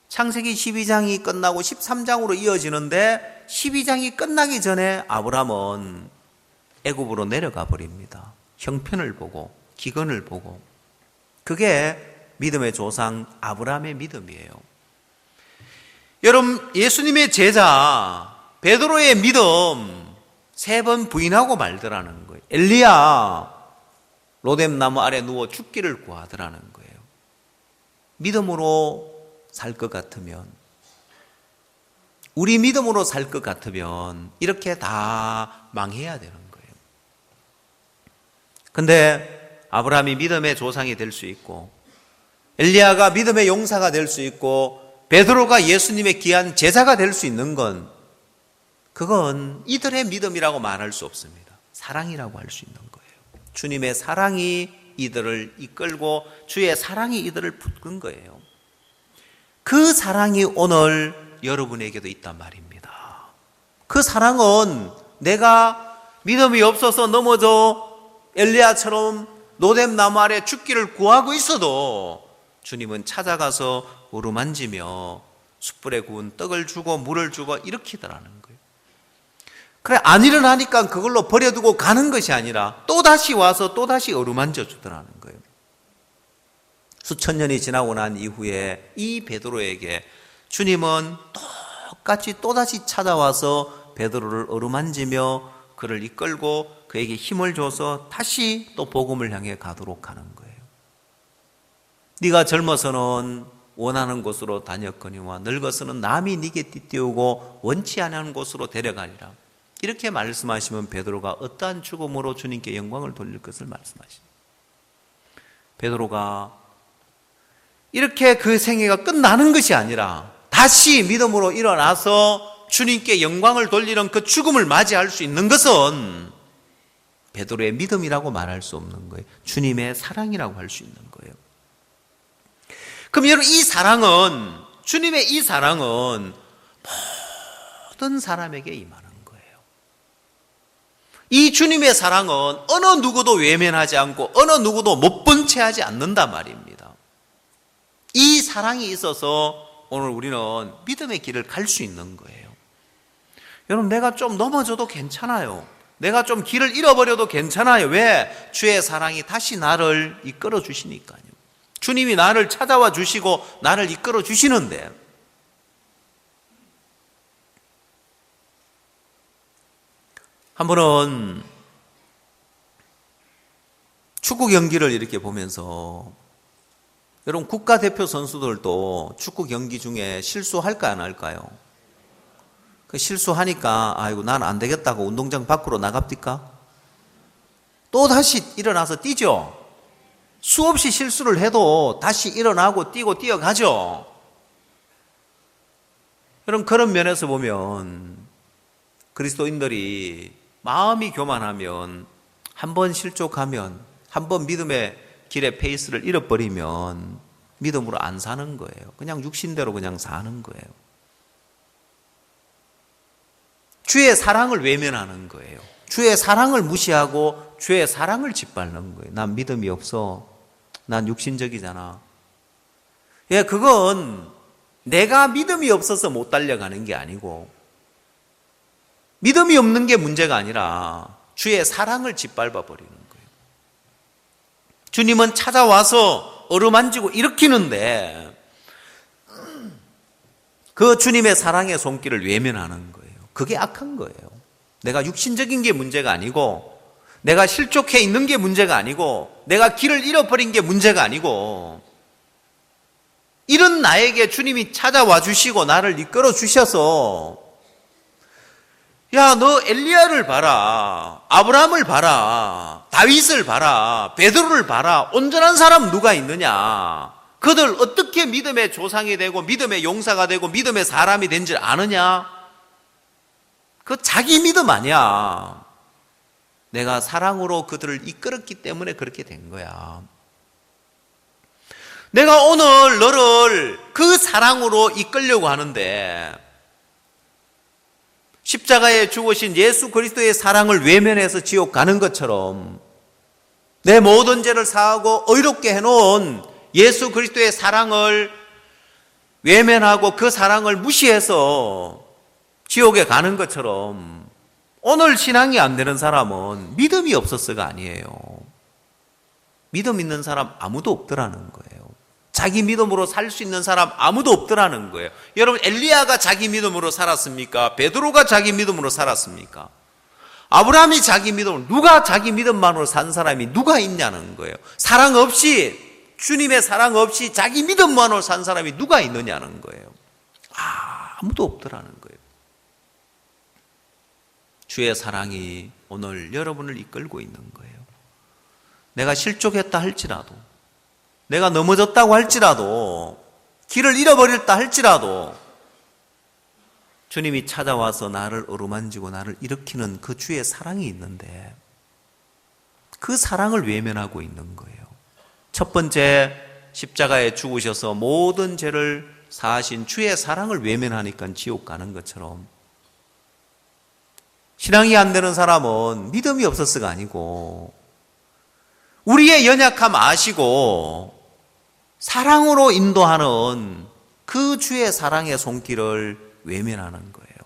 Speaker 2: 창세기 12장이 끝나고 13장으로 이어지는데 12장이 끝나기 전에 아브라함은 애굽으로 내려가 버립니다. 형편을 보고 기근을 보고 그게 믿음의 조상 아브라함의 믿음이에요. 여러분 예수님의 제자 베드로의 믿음 3번 부인하고 말더라는 거예요. 엘리야 로뎀나무 아래 누워 죽기를 구하더라는 거예요. 믿음으로 살 것 같으면 우리 믿음으로 살 것 같으면 이렇게 다 망해야 되는 거예요. 근데 아브라함이 믿음의 조상이 될 수 있고 엘리야가 믿음의 용사가 될 수 있고 베드로가 예수님의 귀한 제자가 될 수 있는 건 그건 이들의 믿음이라고 말할 수 없습니다. 사랑이라고 할 수 있는 거예요. 주님의 사랑이 이들을 이끌고 주의 사랑이 이들을 붙든 거예요. 그 사랑이 오늘 여러분에게도 있단 말입니다. 그 사랑은 내가 믿음이 없어서 넘어져 엘리야처럼 노뎀나무 아래 죽기를 구하고 있어도 주님은 찾아가서 어루만지며 숯불에 구운 떡을 주고 물을 주고 일으키더라는 거예요. 그래 안 일어나니까 그걸로 버려두고 가는 것이 아니라 또다시 와서 또다시 어루만져 주더라는 거예요. 수천 년이 지나고 난 이후에 이 베드로에게 주님은 똑같이 또다시 찾아와서 베드로를 어루만지며 그를 이끌고 그에게 힘을 줘서 다시 또 복음을 향해 가도록 하는 거예요. 네가 젊어서는 원하는 곳으로 다녔거니와 늙어서는 남이 네게 띠띠우고 원치 않은 곳으로 데려가리라. 이렇게 말씀하시면 베드로가 어떠한 죽음으로 주님께 영광을 돌릴 것을 말씀하십니다. 베드로가 이렇게 그 생애가 끝나는 것이 아니라 다시 믿음으로 일어나서 주님께 영광을 돌리는 그 죽음을 맞이할 수 있는 것은 베드로의 믿음이라고 말할 수 없는 거예요. 주님의 사랑이라고 할 수 있는 거예요. 그럼 여러분, 이 사랑은, 주님의 이 사랑은 모든 사람에게 임하는 거예요. 이 주님의 사랑은 어느 누구도 외면하지 않고 어느 누구도 못 본 채 하지 않는단 말입니다. 이 사랑이 있어서 오늘 우리는 믿음의 길을 갈 수 있는 거예요. 여러분, 내가 좀 넘어져도 괜찮아요. 내가 좀 길을 잃어버려도 괜찮아요. 왜? 주의 사랑이 다시 나를 이끌어 주시니까요. 주님이 나를 찾아와 주시고 나를 이끌어 주시는데, 한 번은 축구 경기를 이렇게 보면서, 여러분, 국가대표 선수들도 축구 경기 중에 실수할까 안 할까요? 그 실수하니까 아이고 난 안 되겠다고 운동장 밖으로 나갑니까? 또 다시 일어나서 뛰죠. 수없이 실수를 해도 다시 일어나고 뛰고 뛰어가죠. 여러분, 그런 면에서 보면 그리스도인들이 마음이 교만하면, 한 번 실족하면, 한 번 믿음의 길의 페이스를 잃어버리면 믿음으로 안 사는 거예요. 그냥 육신대로 그냥 사는 거예요. 주의 사랑을 외면하는 거예요. 주의 사랑을 무시하고 주의 사랑을 짓밟는 거예요. 난 믿음이 없어. 난 육신적이잖아. 예, 그건 내가 믿음이 없어서 못 달려가는 게 아니고, 믿음이 없는 게 문제가 아니라 주의 사랑을 짓밟아 버리는 거예요. 주님은 찾아와서 어루만지고 일으키는데 그 주님의 사랑의 손길을 외면하는 거예요. 그게 악한 거예요. 내가 육신적인 게 문제가 아니고, 내가 실족해 있는 게 문제가 아니고, 내가 길을 잃어버린 게 문제가 아니고, 이런 나에게 주님이 찾아와 주시고 나를 이끌어 주셔서, 야, 너 엘리야를 봐라, 아브라함을 봐라, 다윗을 봐라, 베드로를 봐라, 온전한 사람 누가 있느냐? 그들 어떻게 믿음의 조상이 되고 믿음의 용사가 되고 믿음의 사람이 된 줄 아느냐? 그 자기 믿음 아니야. 내가 사랑으로 그들을 이끌었기 때문에 그렇게 된 거야. 내가 오늘 너를 그 사랑으로 이끌려고 하는데, 십자가에 죽으신 예수 그리스도의 사랑을 외면해서 지옥 가는 것처럼 내 모든 죄를 사하고 의롭게 해놓은 예수 그리스도의 사랑을 외면하고 그 사랑을 무시해서 지옥에 가는 것처럼, 오늘 신앙이 안 되는 사람은 믿음이 없었어가 아니에요. 믿음 있는 사람 아무도 없더라는 거예요. 자기 믿음으로 살 수 있는 사람 아무도 없더라는 거예요. 여러분, 엘리야가 자기 믿음으로 살았습니까? 베드로가 자기 믿음으로 살았습니까? 아브라함이 자기 믿음으로, 누가 자기 믿음만으로 산 사람이 누가 있냐는 거예요. 사랑 없이, 주님의 사랑 없이 자기 믿음만으로 산 사람이 누가 있느냐는 거예요. 아무도 없더라는 거예요. 주의 사랑이 오늘 여러분을 이끌고 있는 거예요. 내가 실족했다 할지라도, 내가 넘어졌다고 할지라도, 길을 잃어버렸다 할지라도 주님이 찾아와서 나를 어루만지고 나를 일으키는 그 주의 사랑이 있는데, 그 사랑을 외면하고 있는 거예요. 첫 번째, 십자가에 죽으셔서 모든 죄를 사하신 주의 사랑을 외면하니까 지옥 가는 것처럼, 신앙이 안 되는 사람은 믿음이 없었어가 아니고 우리의 연약함 아시고 사랑으로 인도하는 그 주의 사랑의 손길을 외면하는 거예요.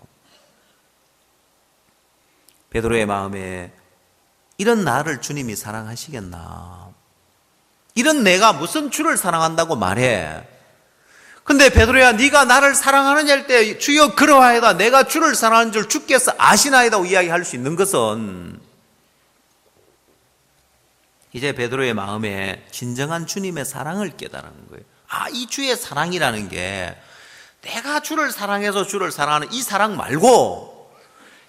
Speaker 2: 베드로의 마음에 이런 나를 주님이 사랑하시겠나? 이런 내가 무슨 주를 사랑한다고 말해? 근데 베드로야, 네가 나를 사랑하느냐 할 때 주여 그러하이다, 내가 주를 사랑하는 줄 주께서 아시나이다 이야기할 수 있는 것은, 이제 베드로의 마음에 진정한 주님의 사랑을 깨달은 거예요. 이 주의 사랑이라는 게 내가 주를 사랑해서 주를 사랑하는 이 사랑 말고,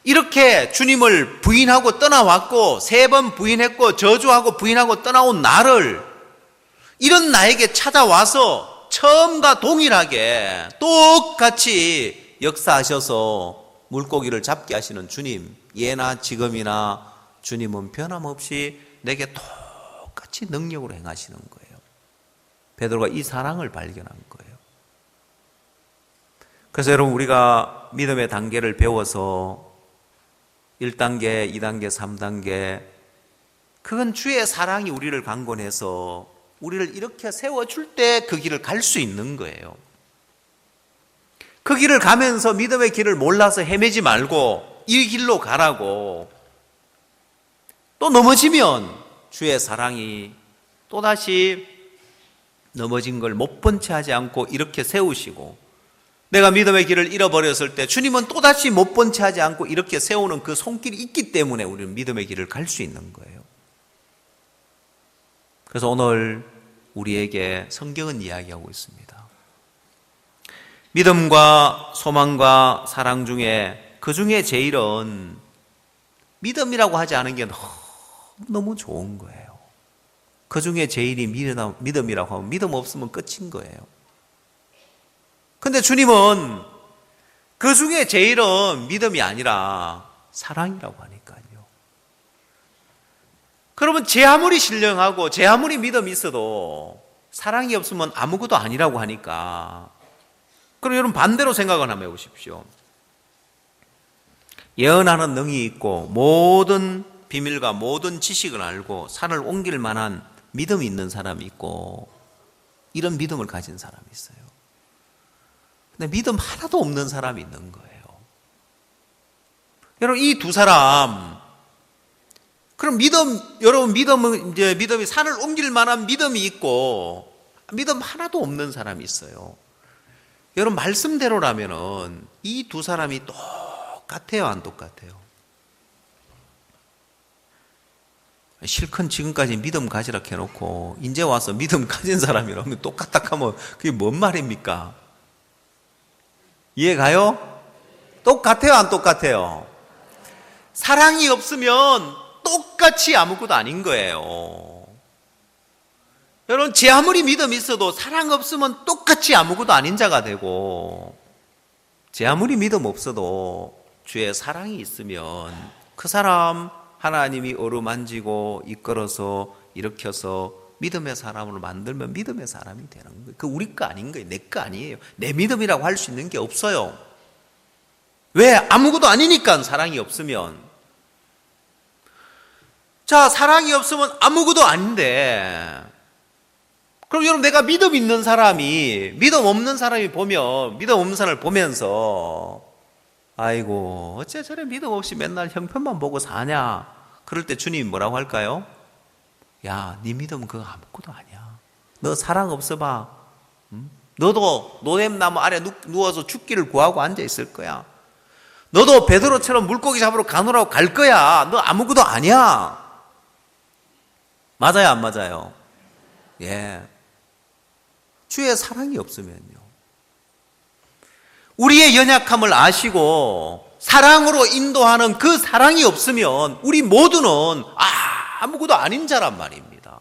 Speaker 2: 이렇게 주님을 부인하고 떠나왔고 3번 부인했고 저주하고 부인하고 떠나온 나를, 이런 나에게 찾아와서 처음과 동일하게 똑같이 역사하셔서 물고기를 잡게 하시는 주님, 예나 지금이나 주님은 변함없이 내게 똑같이 능력으로 행하시는 거예요. 베드로가 이 사랑을 발견한 거예요. 그래서 여러분, 우리가 믿음의 단계를 배워서 1단계, 2단계, 3단계, 그건 주의 사랑이 우리를 강권해서 우리를 이렇게 세워줄 때 그 길을 갈 수 있는 거예요. 그 길을 가면서 믿음의 길을 몰라서 헤매지 말고 이 길로 가라고. 또 넘어지면 주의 사랑이 또다시 넘어진 걸 못 본 채 하지 않고 이렇게 세우시고, 내가 믿음의 길을 잃어버렸을 때 주님은 또다시 못 본 채 하지 않고 이렇게 세우는 그 손길이 있기 때문에 우리는 믿음의 길을 갈 수 있는 거예요. 그래서 오늘 우리에게 성경은 이야기하고 있습니다. 믿음과 소망과 사랑 중에 그 중에 제일은 믿음이라고 하지 않은 게 너무 좋은 거예요. 그 중에 제일이 믿음이라고 하면 믿음 없으면 끝인 거예요. 근데 주님은 그 중에 제일은 믿음이 아니라 사랑이라고 하니까요. 그러면 제 아무리 신령하고 제 아무리 믿음이 있어도 사랑이 없으면 아무것도 아니라고 하니까, 그럼 여러분 반대로 생각을 한번 해보십시오. 예언하는 능이 있고 모든 비밀과 모든 지식을 알고 산을 옮길 만한 믿음이 있는 사람이 있고, 이런 믿음을 가진 사람이 있어요. 근데 믿음 하나도 없는 사람이 있는 거예요. 여러분, 이 두 사람, 그럼 여러분 믿음이 산을 옮길 만한 믿음이 있고 믿음 하나도 없는 사람이 있어요. 여러분, 말씀대로라면은 이 두 사람이 똑같아요, 안 똑같아요? 실컷 지금까지 믿음 가지라 해놓고 이제 와서 믿음 가진 사람이라면 똑같다 하면 그게 뭔 말입니까? 이해 가요? 똑같아요, 안 똑같아요? 사랑이 없으면 똑같이 아무것도 아닌 거예요. 여러분, 제 아무리 믿음이 있어도 사랑 없으면 똑같이 아무것도 아닌 자가 되고, 제 아무리 믿음 없어도 주의 사랑이 있으면 그 사람 하나님이 어루만지고 이끌어서 일으켜서 믿음의 사람으로 만들면 믿음의 사람이 되는 거예요. 그 우리 거 아닌 거예요. 내 거 아니에요. 내 믿음이라고 할 수 있는 게 없어요. 왜? 아무것도 아니니까. 사랑이 없으면. 자, 사랑이 없으면 아무것도 아닌데, 그럼 여러분, 내가 믿음 있는 사람이 믿음 없는 사람이 보면, 믿음 없는 사람을 보면서 아이고 어째 저래 믿음 없이 맨날 형편만 보고 사냐, 그럴 때 주님이 뭐라고 할까요? 야, 네 믿음은 그거 아무것도 아니야. 너 사랑 없어봐. 너도 노뎀나무 아래 누워서 죽기를 구하고 앉아있을 거야. 너도 베드로처럼 물고기 잡으러 가노라고 갈 거야. 너 아무것도 아니야. 맞아요, 안 맞아요? 예. 주의 사랑이 없으면요, 우리의 연약함을 아시고 사랑으로 인도하는 그 사랑이 없으면 우리 모두는 아무것도 아닌 자란 말입니다.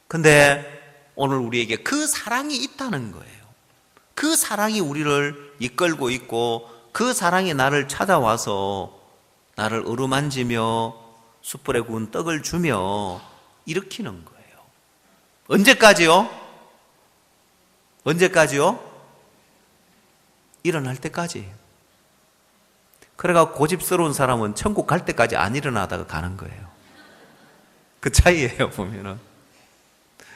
Speaker 2: 근데 오늘 우리에게 그 사랑이 있다는 거예요. 그 사랑이 우리를 이끌고 있고, 그 사랑이 나를 찾아와서 나를 어루만지며 숯불에 구운 떡을 주며 일으키는 거예요. 언제까지요? 언제까지요? 일어날 때까지. 그래가 고집스러운 사람은 천국 갈 때까지 안 일어나다가 가는 거예요. 그 차이예요, 보면은.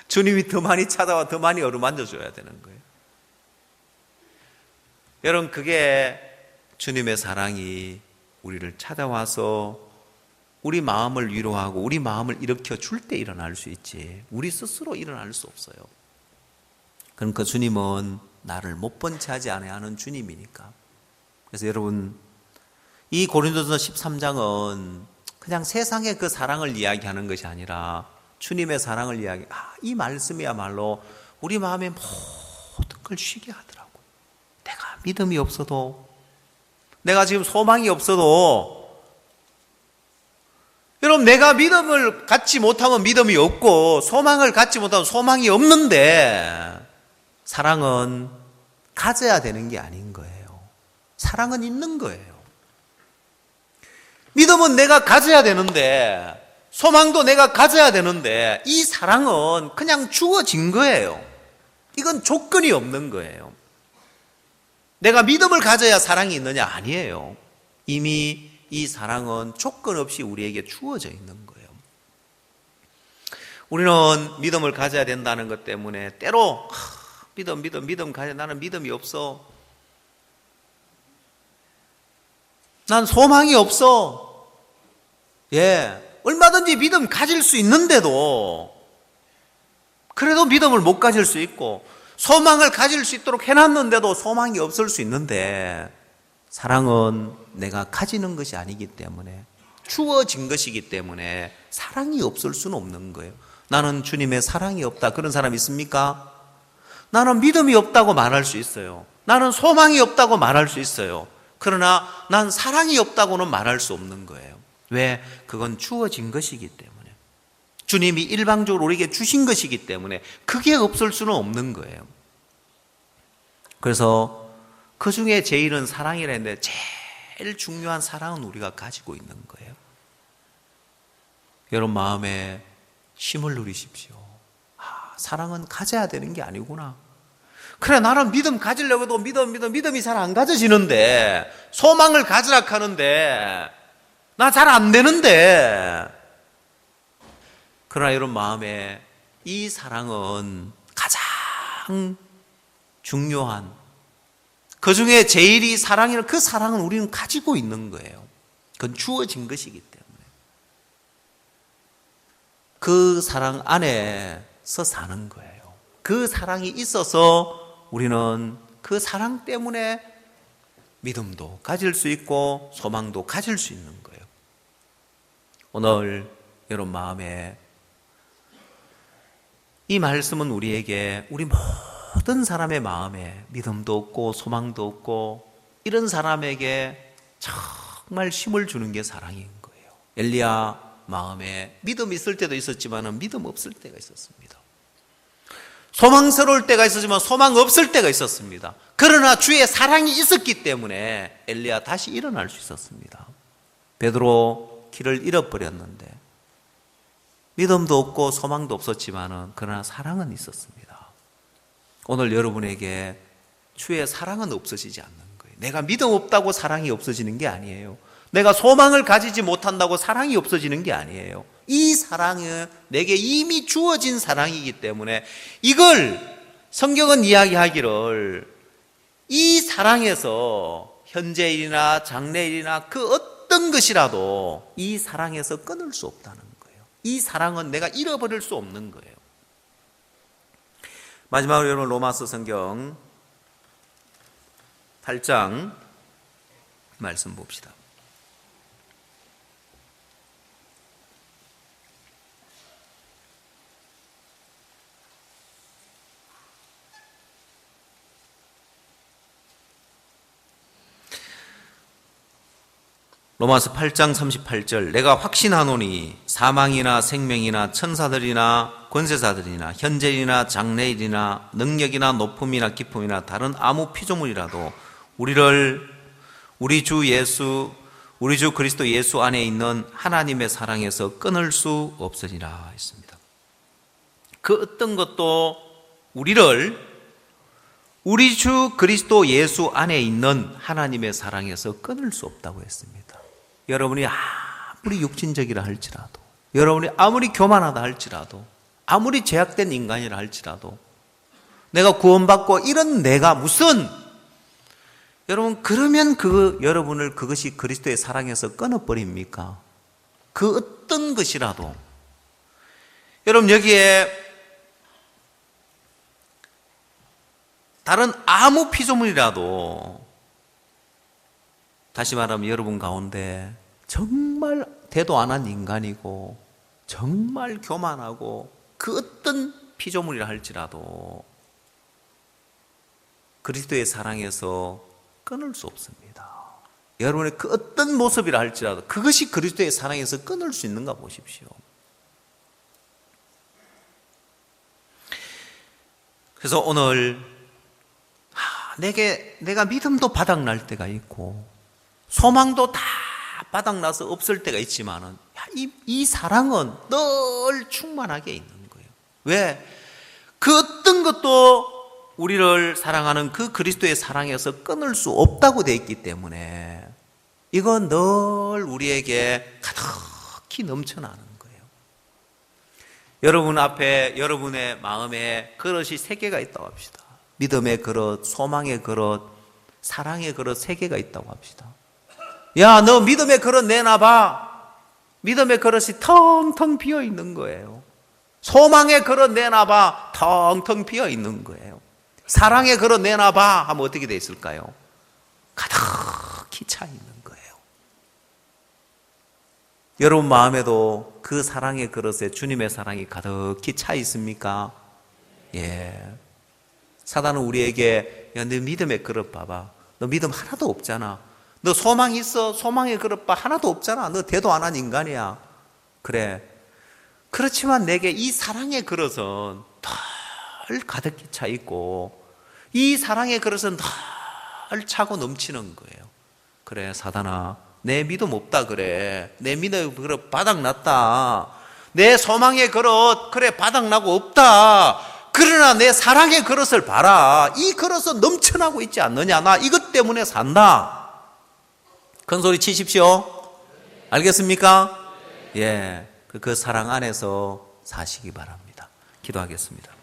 Speaker 2: 주님이 더 많이 찾아와 더 많이 어루만져줘야 되는 거예요. 여러분, 그게 주님의 사랑이 우리를 찾아와서 우리 마음을 위로하고 우리 마음을 일으켜 줄 때 일어날 수 있지, 우리 스스로 일어날 수 없어요. 그러니까 주님은 나를 못 본 채 하지 않아야 하는 주님이니까. 그래서 여러분, 이 고린도전서 13장은 그냥 세상의 그 사랑을 이야기하는 것이 아니라 주님의 사랑을 이야기. 이 말씀이야말로 우리 마음에 모든 걸 쉬게 하더라고. 내가 믿음이 없어도, 내가 지금 소망이 없어도, 여러분, 내가 믿음을 갖지 못하면 믿음이 없고 소망을 갖지 못하면 소망이 없는데, 사랑은 가져야 되는 게 아닌 거예요. 사랑은 있는 거예요. 믿음은 내가 가져야 되는데, 소망도 내가 가져야 되는데, 이 사랑은 그냥 주어진 거예요. 이건 조건이 없는 거예요. 내가 믿음을 가져야 사랑이 있느냐? 아니에요. 이미 이 사랑은 조건 없이 우리에게 주어져 있는 거예요. 우리는 믿음을 가져야 된다는 것 때문에 때로 믿음 가져. 나는 믿음이 없어. 난 소망이 없어. 얼마든지 믿음 가질 수 있는데도 그래도 믿음을 못 가질 수 있고, 소망을 가질 수 있도록 해놨는데도 소망이 없을 수 있는데, 사랑은 내가 가지는 것이 아니기 때문에, 주어진 것이기 때문에 사랑이 없을 수는 없는 거예요. 나는 주님의 사랑이 없다, 그런 사람 있습니까? 나는 믿음이 없다고 말할 수 있어요. 나는 소망이 없다고 말할 수 있어요. 그러나 난 사랑이 없다고는 말할 수 없는 거예요. 왜? 그건 주어진 것이기 때문에, 주님이 일방적으로 우리에게 주신 것이기 때문에 그게 없을 수는 없는 거예요. 그래서 그 중에 제일은 사랑이라 했는데, 제일 중요한 사랑은 우리가 가지고 있는 거예요. 여러분 마음에 힘을 누리십시오. 사랑은 가져야 되는 게 아니구나. 그래, 나는 믿음 가지려고 해도 믿음이 잘 안 가져지는데, 소망을 가지라 하는데 나 잘 안 되는데. 그러나 여러분 마음에 이 사랑은 가장 중요한, 그 중에 제일이 사랑이라는 그 사랑은 우리는 가지고 있는 거예요. 그건 주어진 것이기 때문에 그 사랑 안에서 사는 거예요. 그 사랑이 있어서 우리는 그 사랑 때문에 믿음도 가질 수 있고 소망도 가질 수 있는 거예요. 오늘 여러분 마음에 이 말씀은 우리에게, 우리 모든 사람의 마음에 믿음도 없고 소망도 없고 이런 사람에게 정말 힘을 주는 게 사랑인 거예요. 엘리야 마음에 믿음 있을 때도 있었지만 믿음 없을 때가 있었습니다. 소망스러울 때가 있었지만 소망 없을 때가 있었습니다. 그러나 주의 사랑이 있었기 때문에 엘리야 다시 일어날 수 있었습니다. 베드로 길을 잃어버렸는데 믿음도 없고 소망도 없었지만 그러나 사랑은 있었습니다. 오늘 여러분에게 주의 사랑은 없어지지 않는 거예요. 내가 믿음 없다고 사랑이 없어지는 게 아니에요. 내가 소망을 가지지 못한다고 사랑이 없어지는 게 아니에요. 이 사랑은 내게 이미 주어진 사랑이기 때문에, 이걸 성경은 이야기하기를 이 사랑에서 현재일이나 장래일이나 그 어떤 것이라도 이 사랑에서 끊을 수 없다는 거예요. 이 사랑은 내가 잃어버릴 수 없는 거예요. 마지막으로 여러분 로마서 성경 8장 말씀 봅시다. 로마서 8장 38절, 내가 확신하노니 사망이나 생명이나 천사들이나 권세자들이나 현재이나 장래일이나 능력이나 높음이나 깊음이나 다른 아무 피조물이라도 우리 주 그리스도 예수 안에 있는 하나님의 사랑에서 끊을 수 없으리라 했습니다. 그 어떤 것도 우리 주 그리스도 예수 안에 있는 하나님의 사랑에서 끊을 수 없다고 했습니다. 여러분이 아무리 육신적이라 할지라도, 여러분이 아무리 교만하다 할지라도, 아무리 제약된 인간이라 할지라도, 내가 구원받고 이런 내가 무슨, 여러분 그러면 여러분을 그것이 그리스도의 사랑에서 끊어버립니까? 그 어떤 것이라도. 여러분 여기에 다른 아무 피조물이라도, 다시 말하면 여러분 가운데 정말 대도 안 한 인간이고 정말 교만하고 그 어떤 피조물이라 할지라도 그리스도의 사랑에서 끊을 수 없습니다. 여러분의 그 어떤 모습이라 할지라도 그것이 그리스도의 사랑에서 끊을 수 있는가 보십시오. 그래서 오늘 내가 믿음도 바닥날 때가 있고 소망도 다 바닥나서 없을 때가 있지만은 이 사랑은 늘 충만하게 있는 거예요. 왜? 그 어떤 것도 우리를 사랑하는 그 그리스도의 사랑에서 끊을 수 없다고 되어 있기 때문에 이건 늘 우리에게 가득히 넘쳐나는 거예요. 여러분 앞에 여러분의 마음에 그릇이 3개가 있다고 합시다. 믿음의 그릇, 소망의 그릇, 사랑의 그릇 3개가 있다고 합시다. 야, 너 믿음의 그릇 내놔봐. 믿음의 그릇이 텅텅 비어 있는 거예요. 소망의 그릇 내놔봐. 텅텅 비어 있는 거예요. 사랑의 그릇 내놔봐 하면 어떻게 돼 있을까요? 가득히 차 있는 거예요. 여러분 마음에도 그 사랑의 그릇에 주님의 사랑이 가득히 차 있습니까? 예. 사단은 우리에게 야, 너 믿음의 그릇 봐봐. 너 믿음 하나도 없잖아. 너 소망 있어? 소망의 그릇 봐. 하나도 없잖아. 너 대도 안 한 인간이야. 그래. 그렇지만 내게 이 사랑의 그릇은 늘 가득히 차 있고 이 사랑의 그릇은 늘 차고 넘치는 거예요. 그래, 사단아, 내 믿음 없다 그래. 내 믿음의 그릇 바닥났다. 내 소망의 그릇 그래 바닥나고 없다. 그러나 내 사랑의 그릇을 봐라. 이 그릇은 넘쳐나고 있지 않느냐. 나 이것 때문에 산다. 큰 소리 치십시오. 알겠습니까? 예, 그 사랑 안에서 사시기 바랍니다. 기도하겠습니다.